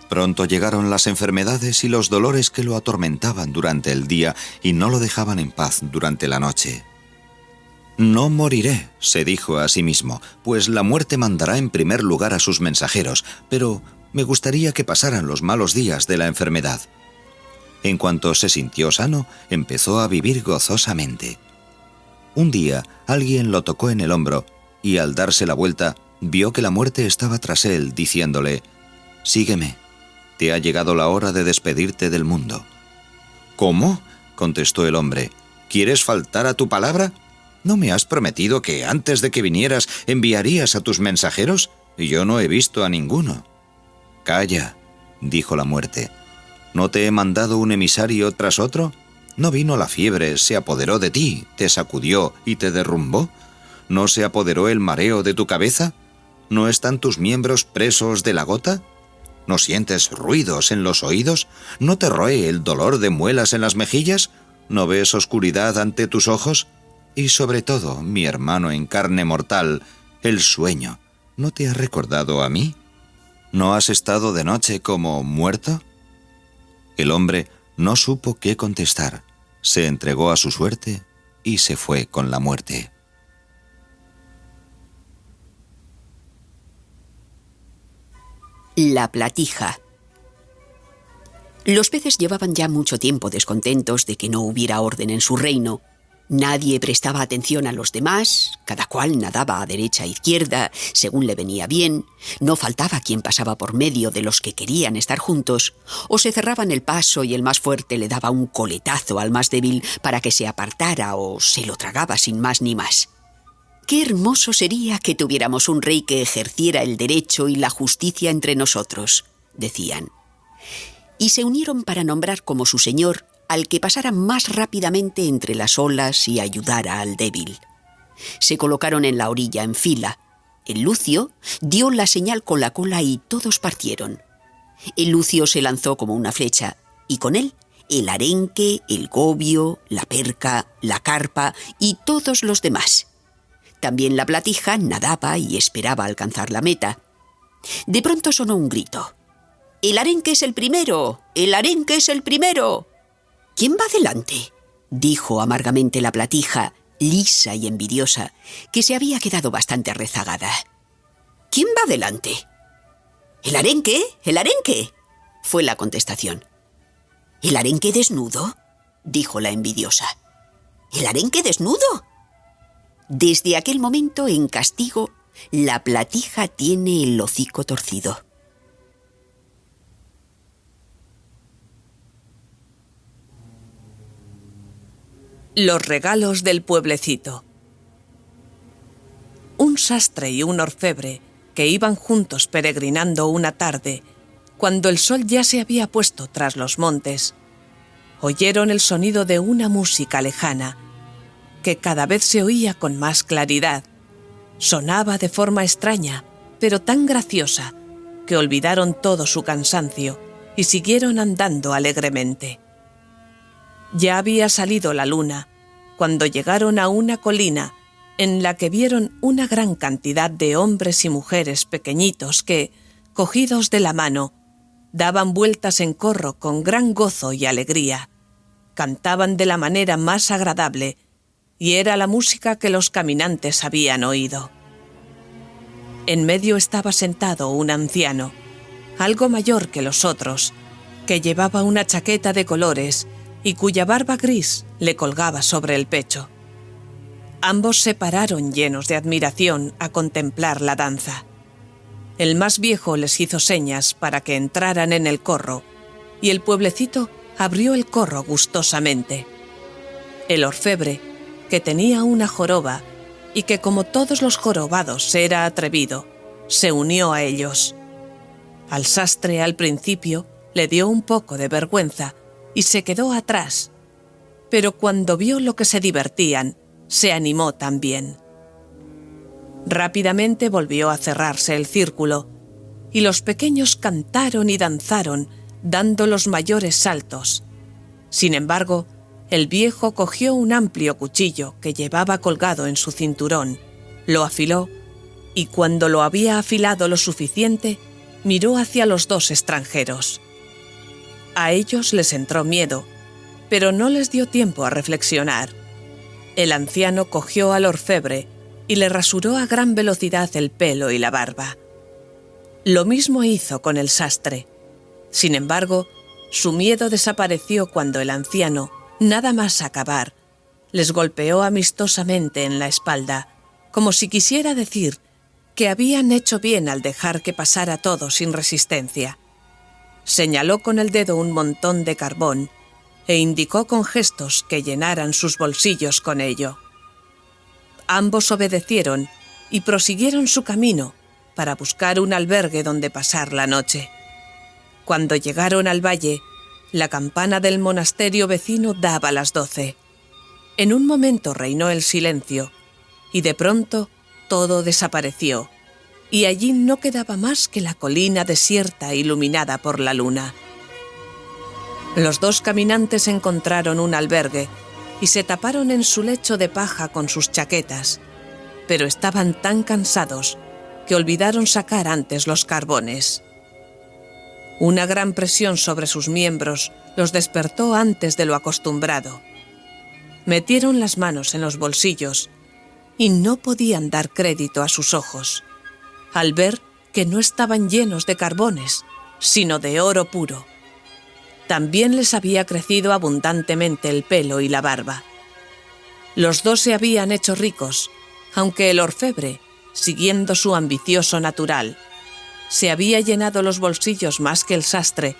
Pronto llegaron las enfermedades y los dolores que lo atormentaban durante el día y no lo dejaban en paz durante la noche. «No moriré», se dijo a sí mismo, «pues la muerte mandará en primer lugar a sus mensajeros, pero me gustaría que pasaran los malos días de la enfermedad». En cuanto se sintió sano, empezó a vivir gozosamente. Un día, alguien lo tocó en el hombro y al darse la vuelta, vio que la muerte estaba tras él, diciéndole: «Sígueme, te ha llegado la hora de despedirte del mundo». «¿Cómo?», contestó el hombre. «¿Quieres faltar a tu palabra? ¿No me has prometido que antes de que vinieras enviarías a tus mensajeros? Yo no he visto a ninguno». «Calla», dijo la muerte. ¿No te he mandado un emisario tras otro? ¿No vino la fiebre, se apoderó de ti, te sacudió y te derrumbó? ¿No se apoderó el mareo de tu cabeza? ¿No están tus miembros presos de la gota? ¿No sientes ruidos en los oídos? ¿No te roe el dolor de muelas en las mejillas? ¿No ves oscuridad ante tus ojos? Y sobre todo, mi hermano en carne mortal, el sueño, ¿no te ha recordado a mí? ¿No has estado de noche como muerto?». El hombre no supo qué contestar, se entregó a su suerte y se fue con la muerte. La platija. Los peces llevaban ya mucho tiempo descontentos de que no hubiera orden en su reino. Nadie prestaba atención a los demás, cada cual nadaba a derecha e izquierda, según le venía bien, no faltaba quien pasaba por medio de los que querían estar juntos, o se cerraban el paso y el más fuerte le daba un coletazo al más débil para que se apartara o se lo tragaba sin más ni más. Qué hermoso sería que tuviéramos un rey que ejerciera el derecho y la justicia entre nosotros, decían. Y se unieron para nombrar como su señor al que pasara más rápidamente entre las olas y ayudara al débil. Se colocaron en la orilla en fila. El lucio dio la señal con la cola y todos partieron. El lucio se lanzó como una flecha, y con él el arenque, el gobio, la perca, la carpa y todos los demás. También la platija nadaba y esperaba alcanzar la meta. De pronto sonó un grito. «¡El arenque es el primero! ¡El arenque es el primero!». «¿Quién va adelante?», dijo amargamente la platija, lisa y envidiosa, que se había quedado bastante rezagada. «¿Quién va adelante?». «¿El arenque? ¡El arenque!», fue la contestación. «¿El arenque desnudo?», dijo la envidiosa. «¿El arenque desnudo?». Desde aquel momento, en castigo, la platija tiene el hocico torcido. Los regalos del pueblecito. Un sastre y un orfebre que iban juntos peregrinando una tarde, cuando el sol ya se había puesto tras los montes, oyeron el sonido de una música lejana, que cada vez se oía con más claridad. Sonaba de forma extraña, pero tan graciosa, que olvidaron todo su cansancio y siguieron andando alegremente. Ya había salido la luna, cuando llegaron a una colina en la que vieron una gran cantidad de hombres y mujeres pequeñitos que, cogidos de la mano, daban vueltas en corro con gran gozo y alegría. Cantaban de la manera más agradable, y era la música que los caminantes habían oído. En medio estaba sentado un anciano, algo mayor que los otros, que llevaba una chaqueta de colores y cuya barba gris le colgaba sobre el pecho. Ambos se pararon llenos de admiración a contemplar la danza. El más viejo les hizo señas para que entraran en el corro, y el pueblecito abrió el corro gustosamente. El orfebre, que tenía una joroba y que como todos los jorobados era atrevido, se unió a ellos. Al sastre al principio le dio un poco de vergüenza y se quedó atrás, pero cuando vio lo que se divertían, se animó también. Rápidamente volvió a cerrarse el círculo, y los pequeños cantaron y danzaron, dando los mayores saltos. Sin embargo, el viejo cogió un amplio cuchillo que llevaba colgado en su cinturón, lo afiló, y cuando lo había afilado lo suficiente, miró hacia los dos extranjeros. A ellos les entró miedo, pero no les dio tiempo a reflexionar. El anciano cogió al orfebre y le rasuró a gran velocidad el pelo y la barba. Lo mismo hizo con el sastre. Sin embargo, su miedo desapareció cuando el anciano, nada más acabar, les golpeó amistosamente en la espalda, como si quisiera decir que habían hecho bien al dejar que pasara todo sin resistencia. Señaló con el dedo un montón de carbón e indicó con gestos que llenaran sus bolsillos con ello. Ambos obedecieron y prosiguieron su camino para buscar un albergue donde pasar la noche. Cuando llegaron al valle, la campana del monasterio vecino daba las 12. En un momento reinó el silencio, y de pronto todo desapareció, y allí no quedaba más que la colina desierta iluminada por la luna. Los dos caminantes encontraron un albergue y se taparon en su lecho de paja con sus chaquetas, pero estaban tan cansados que olvidaron sacar antes los carbones. Una gran presión sobre sus miembros los despertó antes de lo acostumbrado. Metieron las manos en los bolsillos y no podían dar crédito a sus ojos al ver que no estaban llenos de carbones, sino de oro puro. También les había crecido abundantemente el pelo y la barba. Los dos se habían hecho ricos, aunque el orfebre, siguiendo su ambicioso natural, se había llenado los bolsillos más que el sastre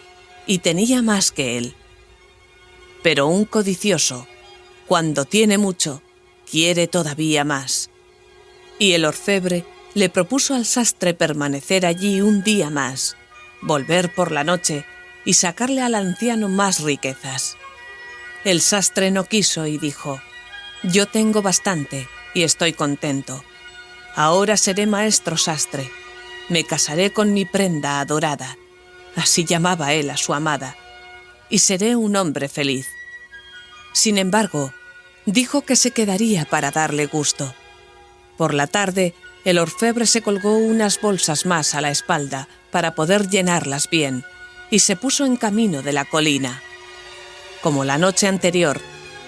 y tenía más que él. Pero un codicioso, cuando tiene mucho, quiere todavía más. Y el orfebre le propuso al sastre permanecer allí un día más, volver por la noche y sacarle al anciano más riquezas. El sastre no quiso y dijo: «Yo tengo bastante y estoy contento. Ahora seré maestro sastre. Me casaré con mi prenda adorada», así llamaba él a su amada, «y seré un hombre feliz». Sin embargo, dijo que se quedaría para darle gusto. Por la tarde, el orfebre se colgó unas bolsas más a la espalda para poder llenarlas bien y se puso en camino de la colina. Como la noche anterior,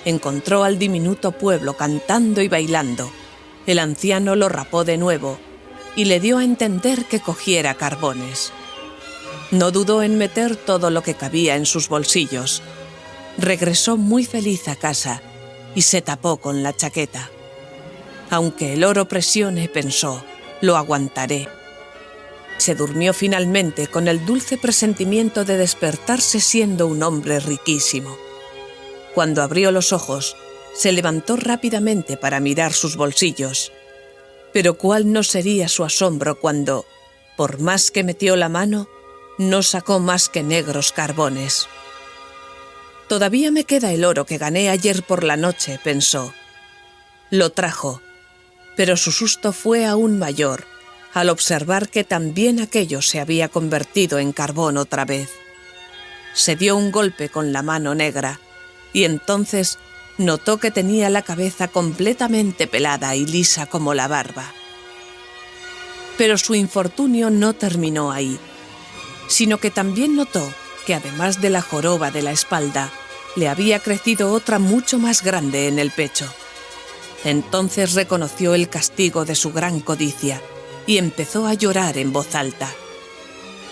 encontró al diminuto pueblo cantando y bailando. El anciano lo rapó de nuevo y le dio a entender que cogiera carbones. No dudó en meter todo lo que cabía en sus bolsillos. Regresó muy feliz a casa y se tapó con la chaqueta. Aunque el oro presione, pensó, lo aguantaré. Se durmió finalmente con el dulce presentimiento de despertarse siendo un hombre riquísimo. Cuando abrió los ojos, se levantó rápidamente para mirar sus bolsillos. Pero cuál no sería su asombro cuando, por más que metió la mano, no sacó más que negros carbones. «Todavía me queda el oro que gané ayer por la noche», pensó. Lo trajo, pero su susto fue aún mayor al observar que también aquello se había convertido en carbón otra vez. Se dio un golpe con la mano negra y entonces notó que tenía la cabeza completamente pelada y lisa como la barba. Pero su infortunio no terminó ahí, sino que también notó que además de la joroba de la espalda, le había crecido otra mucho más grande en el pecho. Entonces reconoció el castigo de su gran codicia y empezó a llorar en voz alta.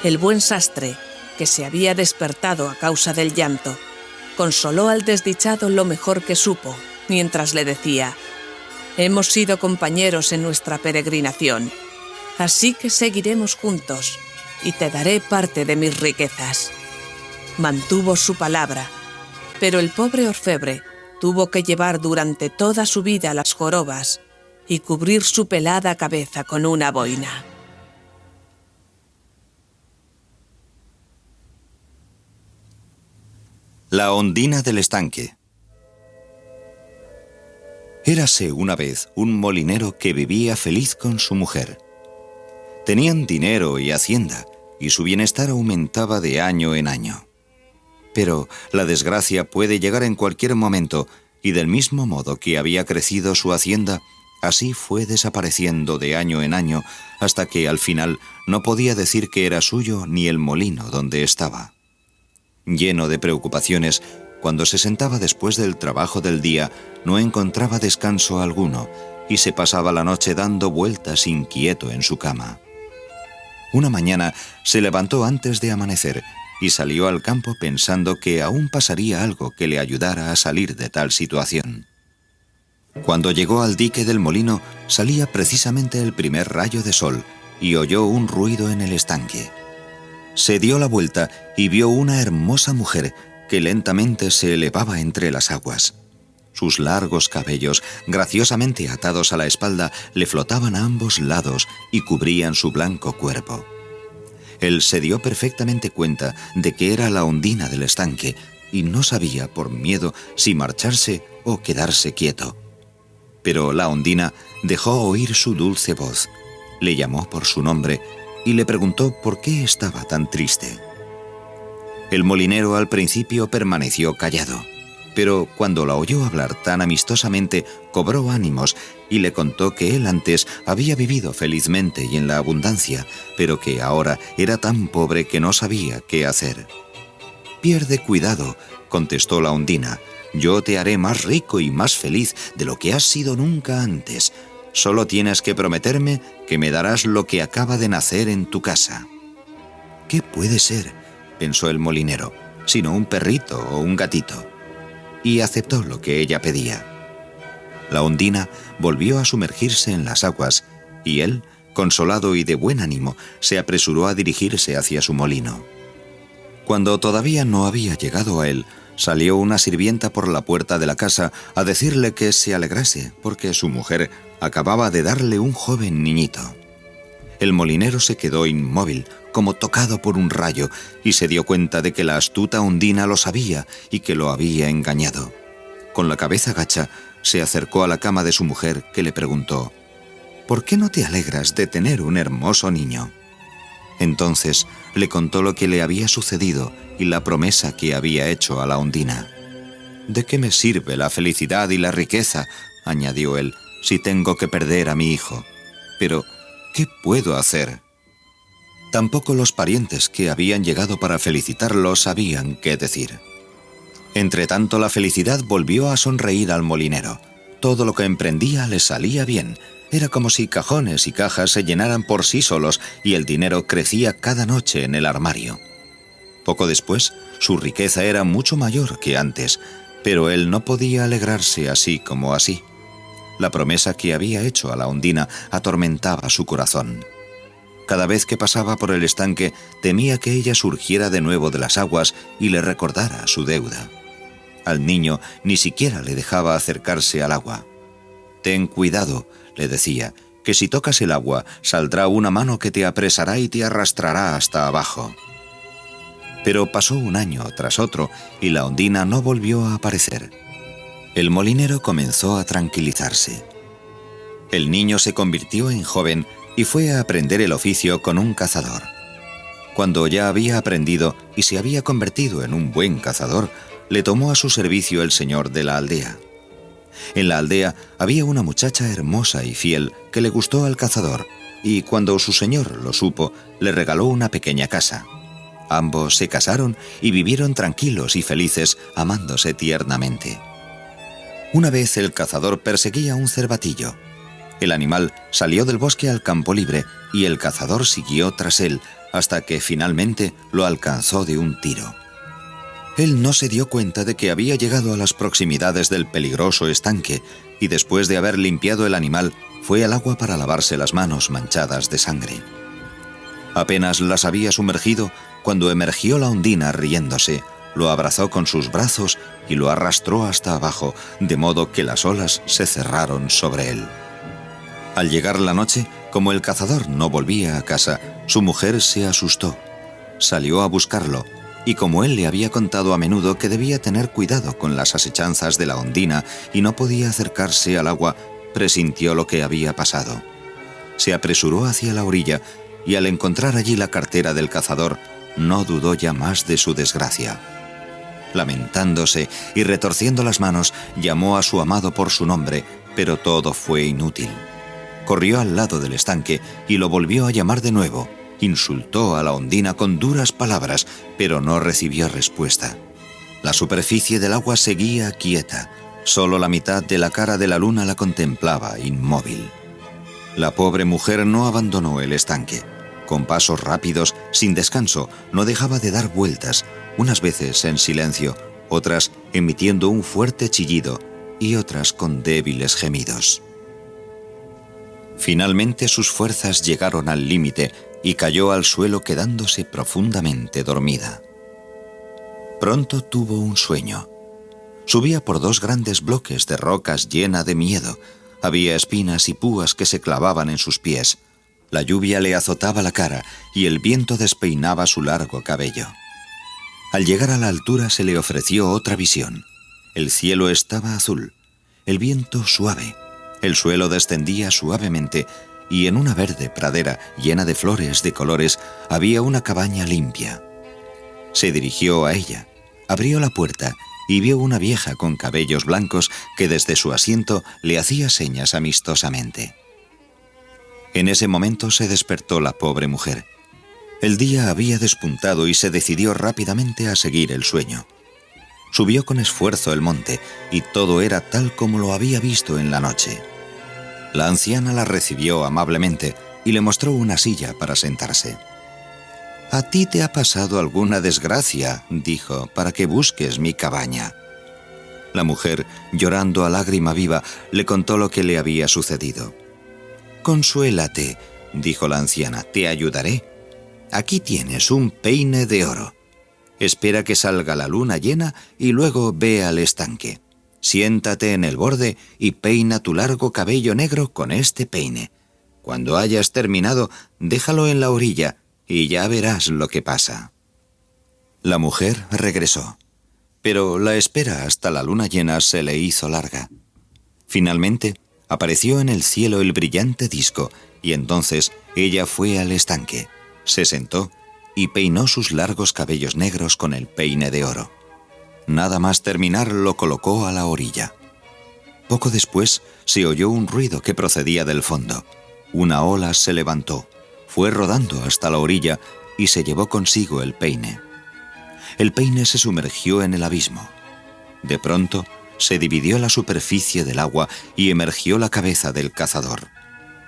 El buen sastre, que se había despertado a causa del llanto, consoló al desdichado lo mejor que supo, mientras le decía: «Hemos sido compañeros en nuestra peregrinación, así que seguiremos juntos y te daré parte de mis riquezas». Mantuvo su palabra, pero el pobre orfebre tuvo que llevar durante toda su vida las jorobas y cubrir su pelada cabeza con una boina. La ondina del estanque. Érase una vez un molinero que vivía feliz con su mujer. Tenían dinero y hacienda, y su bienestar aumentaba de año en año. Pero la desgracia puede llegar en cualquier momento, y del mismo modo que había crecido su hacienda, así fue desapareciendo de año en año, hasta que al final no podía decir que era suyo ni el molino donde estaba. Lleno de preocupaciones, cuando se sentaba después del trabajo del día, no encontraba descanso alguno y se pasaba la noche dando vueltas inquieto en su cama. Una mañana se levantó antes de amanecer y salió al campo pensando que aún pasaría algo que le ayudara a salir de tal situación. Cuando llegó al dique del molino, salía precisamente el primer rayo de sol y oyó un ruido en el estanque. Se dio la vuelta y vio una hermosa mujer que lentamente se elevaba entre las aguas. Sus largos cabellos, graciosamente atados a la espalda, le flotaban a ambos lados y cubrían su blanco cuerpo. Él se dio perfectamente cuenta de que era la ondina del estanque y no sabía, por miedo, si marcharse o quedarse quieto. Pero la ondina dejó oír su dulce voz, le llamó por su nombre y le preguntó por qué estaba tan triste. El molinero al principio permaneció callado, pero cuando la oyó hablar tan amistosamente, cobró ánimos y le contó que él antes había vivido felizmente y en la abundancia, pero que ahora era tan pobre que no sabía qué hacer. «Pierde cuidado», contestó la ondina, «yo te haré más rico y más feliz de lo que has sido nunca antes. Solo tienes que prometerme que me darás lo que acaba de nacer en tu casa». «¿Qué puede ser?», pensó el molinero, «sino un perrito o un gatito». Y aceptó lo que ella pedía. La ondina volvió a sumergirse en las aguas y él, consolado y de buen ánimo, se apresuró a dirigirse hacia su molino. Cuando todavía no había llegado a él, salió una sirvienta por la puerta de la casa a decirle que se alegrase, porque su mujer acababa de darle un joven niñito. El molinero se quedó inmóvil, como tocado por un rayo, y se dio cuenta de que la astuta ondina lo sabía y que lo había engañado. Con la cabeza gacha, se acercó a la cama de su mujer, que le preguntó: «¿Por qué no te alegras de tener un hermoso niño?». Entonces le contó lo que le había sucedido y la promesa que había hecho a la ondina. «¿De qué me sirve la felicidad y la riqueza?», añadió él, «si tengo que perder a mi hijo. Pero, ¿qué puedo hacer?». Tampoco los parientes que habían llegado para felicitarlo sabían qué decir. Entretanto, la felicidad volvió a sonreír al molinero. Todo lo que emprendía le salía bien. Era como si cajones y cajas se llenaran por sí solos y el dinero crecía cada noche en el armario. Poco después, su riqueza era mucho mayor que antes, pero él no podía alegrarse así como así. La promesa que había hecho a la ondina atormentaba su corazón. Cada vez que pasaba por el estanque, temía que ella surgiera de nuevo de las aguas y le recordara su deuda. Al niño ni siquiera le dejaba acercarse al agua. «Ten cuidado», le decía, que si tocas el agua saldrá una mano que te apresará y te arrastrará hasta abajo. Pero pasó un año tras otro y la ondina no volvió a aparecer. El molinero comenzó a tranquilizarse. El niño se convirtió en joven y fue a aprender el oficio con un cazador. Cuando ya había aprendido y se había convertido en un buen cazador, le tomó a su servicio el señor de la aldea. En la aldea había una muchacha hermosa y fiel que le gustó al cazador, y cuando su señor lo supo, le regaló una pequeña casa. Ambos se casaron y vivieron tranquilos y felices, amándose tiernamente. Una vez el cazador perseguía un cervatillo. El animal salió del bosque al campo libre y el cazador siguió tras él hasta que finalmente lo alcanzó de un tiro. Él no se dio cuenta de que había llegado a las proximidades del peligroso estanque y después de haber limpiado el animal, fue al agua para lavarse las manos manchadas de sangre. Apenas las había sumergido cuando emergió la ondina riéndose, lo abrazó con sus brazos y lo arrastró hasta abajo, de modo que las olas se cerraron sobre él. Al llegar la noche, como el cazador no volvía a casa, su mujer se asustó. Salió a buscarlo, y como él le había contado a menudo que debía tener cuidado con las asechanzas de la ondina y no podía acercarse al agua, presintió lo que había pasado. Se apresuró hacia la orilla y al encontrar allí la cartera del cazador, no dudó ya más de su desgracia. Lamentándose y retorciendo las manos, llamó a su amado por su nombre, pero todo fue inútil. Corrió al lado del estanque y lo volvió a llamar de nuevo. Insultó a la ondina con duras palabras, pero no recibió respuesta. La superficie del agua seguía quieta. Solo la mitad de la cara de la luna la contemplaba, inmóvil. La pobre mujer no abandonó el estanque. Con pasos rápidos, sin descanso, no dejaba de dar vueltas, unas veces en silencio, otras emitiendo un fuerte chillido y otras con débiles gemidos. Finalmente sus fuerzas llegaron al límite y cayó al suelo quedándose profundamente dormida. Pronto tuvo un sueño. Subía por 2 grandes bloques de rocas llena de miedo. Había espinas y púas que se clavaban en sus pies. La lluvia le azotaba la cara y el viento despeinaba su largo cabello. Al llegar a la altura se le ofreció otra visión. El cielo estaba azul, el viento suave, el suelo descendía suavemente y en una verde pradera llena de flores de colores había una cabaña limpia. Se dirigió a ella, abrió la puerta y vio una vieja con cabellos blancos que desde su asiento le hacía señas amistosamente. En ese momento se despertó la pobre mujer. El día había despuntado y se decidió rápidamente a seguir el sueño. Subió con esfuerzo el monte y todo era tal como lo había visto en la noche. La anciana la recibió amablemente y le mostró una silla para sentarse. «¿A ti te ha pasado alguna desgracia?», dijo, «para que busques mi cabaña». La mujer, llorando a lágrima viva, le contó lo que le había sucedido. «Consuélate», dijo la anciana, «te ayudaré. Aquí tienes un peine de oro. Espera que salga la luna llena y luego ve al estanque. Siéntate en el borde y peina tu largo cabello negro con este peine. Cuando hayas terminado, déjalo en la orilla y ya verás lo que pasa». La mujer regresó, pero la espera hasta la luna llena se le hizo larga. Finalmente, apareció en el cielo el brillante disco y entonces ella fue al estanque, se sentó y peinó sus largos cabellos negros con el peine de oro. Nada más terminar lo colocó a la orilla. Poco después se oyó un ruido que procedía del fondo. Una ola se levantó, fue rodando hasta la orilla y se llevó consigo el peine. El peine se sumergió en el abismo. De pronto se dividió la superficie del agua y emergió la cabeza del cazador.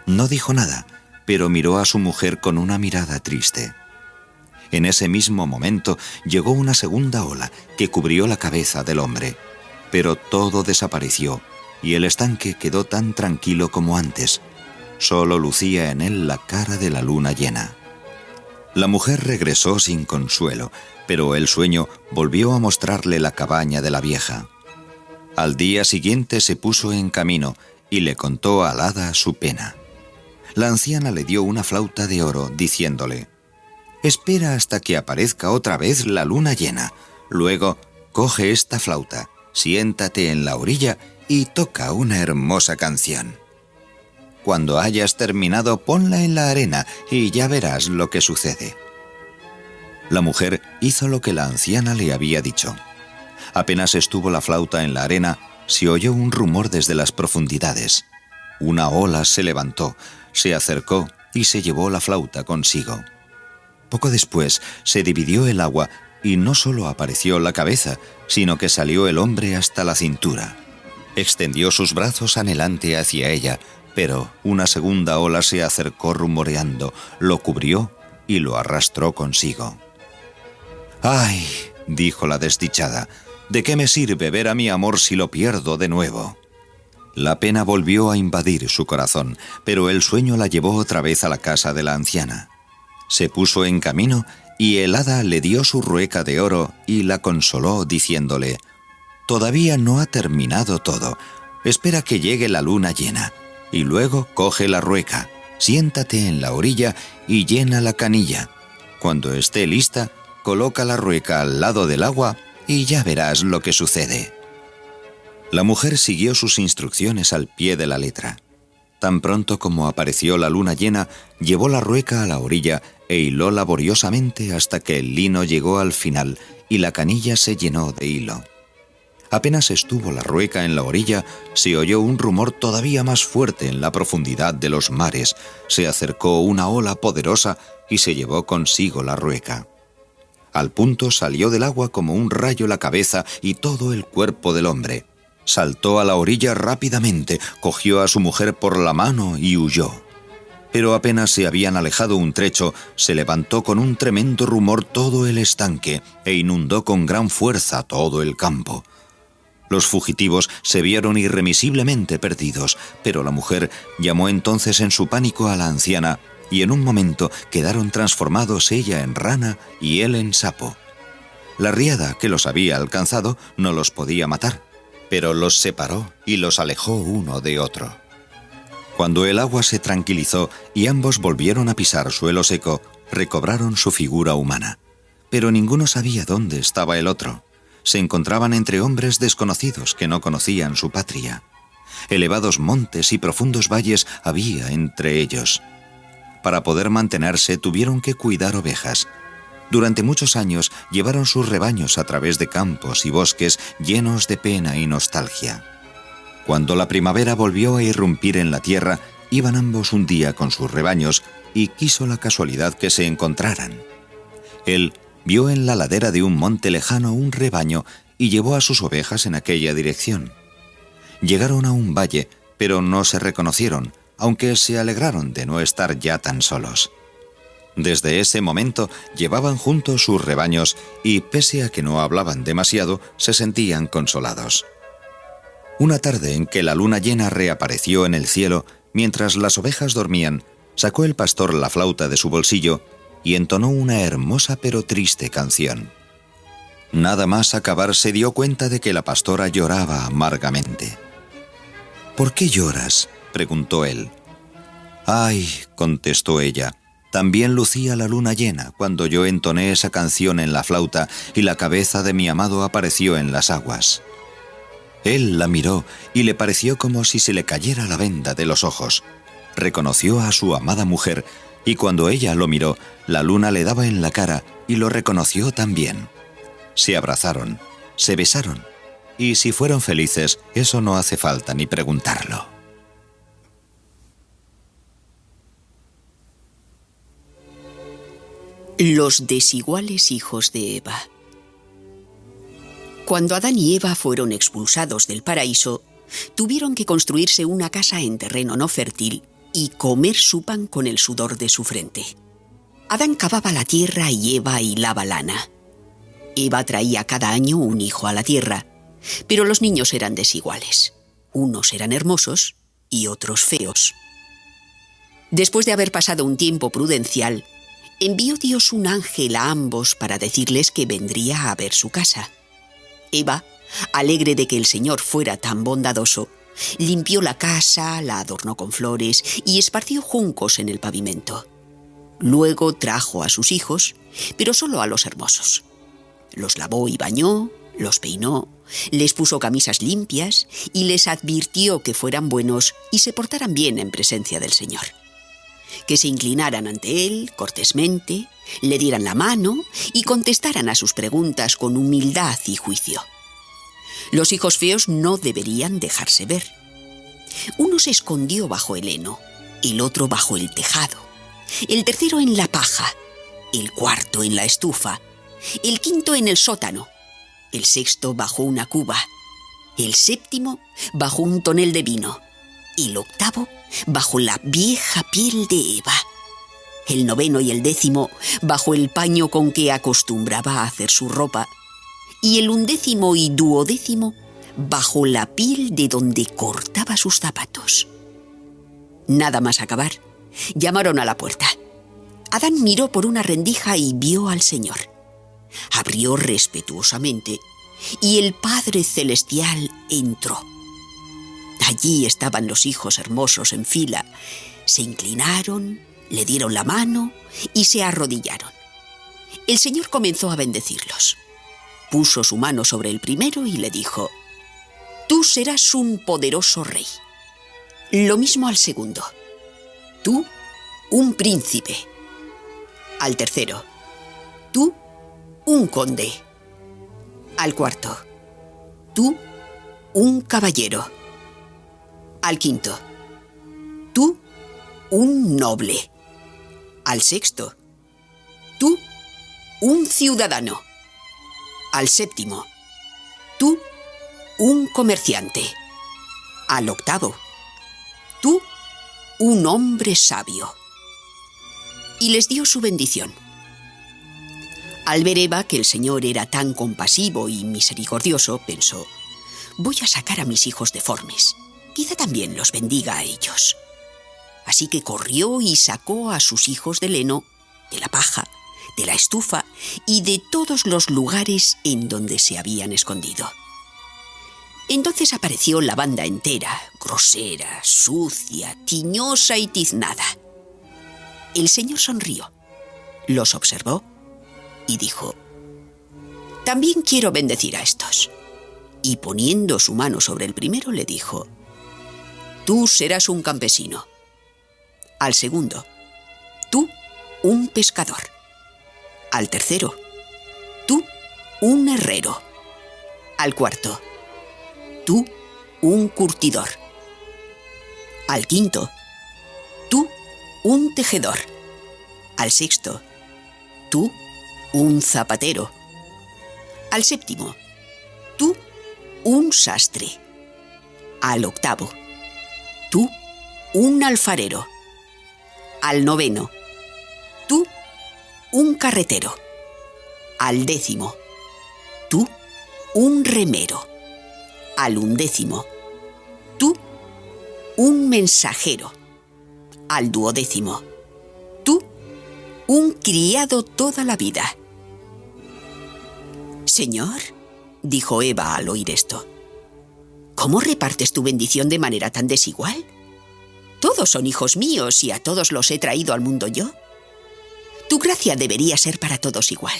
No dijo nada, pero miró a su mujer con una mirada triste. En ese mismo momento llegó una segunda ola que cubrió la cabeza del hombre, pero todo desapareció y el estanque quedó tan tranquilo como antes. Solo lucía en él la cara de la luna llena. La mujer regresó sin consuelo, pero el sueño volvió a mostrarle la cabaña de la vieja. Al día siguiente se puso en camino y le contó al hada su pena. La anciana le dio una flauta de oro, diciéndole: «Espera hasta que aparezca otra vez la luna llena. Luego, coge esta flauta, siéntate en la orilla y toca una hermosa canción. Cuando hayas terminado, ponla en la arena y ya verás lo que sucede». La mujer hizo lo que la anciana le había dicho. Apenas estuvo la flauta en la arena, se oyó un rumor desde las profundidades. Una ola se levantó, se acercó y se llevó la flauta consigo. Poco después se dividió el agua y no solo apareció la cabeza, sino que salió el hombre hasta la cintura. Extendió sus brazos anhelante hacia ella, pero una segunda ola se acercó rumoreando, lo cubrió y lo arrastró consigo. «¡Ay!», dijo la desdichada, «¿de qué me sirve ver a mi amor si lo pierdo de nuevo?». La pena volvió a invadir su corazón, pero el sueño la llevó otra vez a la casa de la anciana. Se puso en camino y el hada le dio su rueca de oro y la consoló diciéndole: «Todavía no ha terminado todo. Espera que llegue la luna llena, y luego coge la rueca, siéntate en la orilla y llena la canilla. Cuando esté lista, coloca la rueca al lado del agua y ya verás lo que sucede». La mujer siguió sus instrucciones al pie de la letra. Tan pronto como apareció la luna llena, llevó la rueca a la orilla e hiló laboriosamente hasta que el lino llegó al final y la canilla se llenó de hilo. Apenas estuvo la rueca en la orilla, se oyó un rumor todavía más fuerte en la profundidad de los mares. Se acercó una ola poderosa y se llevó consigo la rueca. Al punto salió del agua como un rayo la cabeza y todo el cuerpo del hombre. Saltó a la orilla rápidamente, cogió a su mujer por la mano y huyó. Pero apenas se habían alejado un trecho, se levantó con un tremendo rumor todo el estanque e inundó con gran fuerza todo el campo. Los fugitivos se vieron irremisiblemente perdidos, pero la mujer llamó entonces en su pánico a la anciana y en un momento quedaron transformados ella en rana y él en sapo. La riada que los había alcanzado no los podía matar, pero los separó y los alejó uno de otro. Cuando el agua se tranquilizó y ambos volvieron a pisar suelo seco, recobraron su figura humana. Pero ninguno sabía dónde estaba el otro. Se encontraban entre hombres desconocidos que no conocían su patria. Elevados montes y profundos valles había entre ellos. Para poder mantenerse tuvieron que cuidar ovejas. Durante muchos años llevaron sus rebaños a través de campos y bosques llenos de pena y nostalgia. Cuando la primavera volvió a irrumpir en la tierra, iban ambos un día con sus rebaños y quiso la casualidad que se encontraran. Él vio en la ladera de un monte lejano un rebaño y llevó a sus ovejas en aquella dirección. Llegaron a un valle, pero no se reconocieron, aunque se alegraron de no estar ya tan solos. Desde ese momento llevaban juntos sus rebaños y, pese a que no hablaban demasiado, se sentían consolados. Una tarde en que la luna llena reapareció en el cielo, mientras las ovejas dormían, sacó el pastor la flauta de su bolsillo y entonó una hermosa pero triste canción. Nada más acabar se dio cuenta de que la pastora lloraba amargamente. «¿Por qué lloras?», preguntó él. «Ay», contestó ella, «también lucía la luna llena cuando yo entoné esa canción en la flauta y la cabeza de mi amado apareció en las aguas». Él la miró y le pareció como si se le cayera la venda de los ojos. Reconoció a su amada mujer y cuando ella lo miró, la luna le daba en la cara y lo reconoció también. Se abrazaron, se besaron y si fueron felices, eso no hace falta ni preguntarlo. Los desiguales hijos de Eva. Cuando Adán y Eva fueron expulsados del paraíso, tuvieron que construirse una casa en terreno no fértil y comer su pan con el sudor de su frente. Adán cavaba la tierra y Eva hilaba lana. Eva traía cada año un hijo a la tierra, pero los niños eran desiguales. Unos eran hermosos y otros feos. Después de haber pasado un tiempo prudencial, envió Dios un ángel a ambos para decirles que vendría a ver su casa. Eva, alegre de que el Señor fuera tan bondadoso, Limpió la casa, la adornó con flores y esparció juncos en el pavimento. Luego trajo a sus hijos, pero solo a los hermosos. Los lavó y bañó, los peinó, les puso camisas limpias y les advirtió que fueran buenos y se portaran bien en presencia del Señor. Que se inclinaran ante él cortésmente, le dieran la mano y contestaran a sus preguntas con humildad y juicio. Los hijos feos no deberían dejarse ver. Uno se escondió bajo el heno, el otro bajo el tejado, el tercero en la paja, el cuarto en la estufa, el quinto en el sótano, el sexto bajo una cuba, el séptimo bajo un tonel de vino, el octavo bajo la vieja piel de Eva, el noveno y el décimo bajo el paño con que acostumbraba a hacer su ropa, y el undécimo y duodécimo bajo la piel de donde cortaba sus zapatos. Nada más acabar, llamaron a la puerta. Adán miró por una rendija y vio al Señor. Abrió respetuosamente y el Padre Celestial entró. Allí estaban los hijos hermosos en fila. Se inclinaron, le dieron la mano y se arrodillaron. El Señor comenzó a bendecirlos. Puso su mano sobre el primero y le dijo: «Tú serás un poderoso rey». Lo mismo al segundo: «Tú, un príncipe». Al tercero: «Tú, un conde». Al cuarto: «Tú, un caballero». Al quinto: «Tú, un noble». Al sexto: «Tú, un ciudadano». Al séptimo: «Tú, un comerciante». Al octavo: «Tú, un hombre sabio». Y les dio su bendición. Al ver Eva que el Señor era tan compasivo y misericordioso, pensó: «Voy a sacar a mis hijos deformes. Quizá también los bendiga a ellos». Así que corrió y sacó a sus hijos del heno, de la paja, de la estufa y de todos los lugares en donde se habían escondido. Entonces apareció la banda entera, grosera, sucia, tiñosa y tiznada. El Señor sonrió, los observó y dijo: «También quiero bendecir a estos». Y poniendo su mano sobre el primero le dijo: «Tú serás un campesino». Al segundo: «Tú, un pescador». Al tercero: «Tú, un herrero». Al cuarto: «Tú, un curtidor». Al quinto: «Tú, un tejedor». Al sexto: «Tú, un zapatero». Al séptimo: «Tú, un sastre». Al octavo: «Tú, un alfarero». Al noveno: «Tú, un carretero». Al décimo: «Tú, un remero». Al undécimo: «Tú, un mensajero». Al duodécimo: «Tú, un criado toda la vida». «Señor», dijo Eva al oír esto, «¿cómo repartes tu bendición de manera tan desigual? Todos son hijos míos y a todos los he traído al mundo yo. Tu gracia debería ser para todos igual».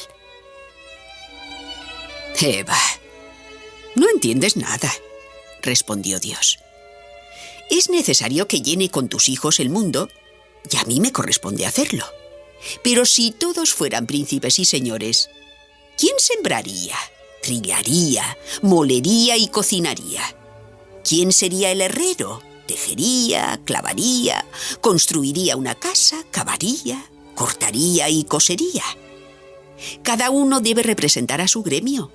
«Eva, no entiendes nada», respondió Dios. «Es necesario que llene con tus hijos el mundo, y a mí me corresponde hacerlo. Pero si todos fueran príncipes y señores, ¿quién sembraría, trillaría, molería y cocinaría? ¿Quién sería el herrero? Tejería, clavaría, construiría una casa, cavaría, cortaría y cosería. Cada uno debe representar a su gremio,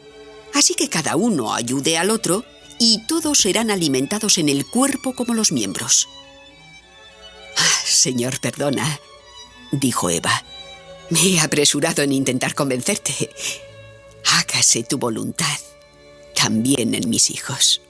así que cada uno ayude al otro y todos serán alimentados en el cuerpo como los miembros». «Señor, perdona», dijo Eva. «Me he apresurado en intentar convencerte. Hágase tu voluntad, también en mis hijos».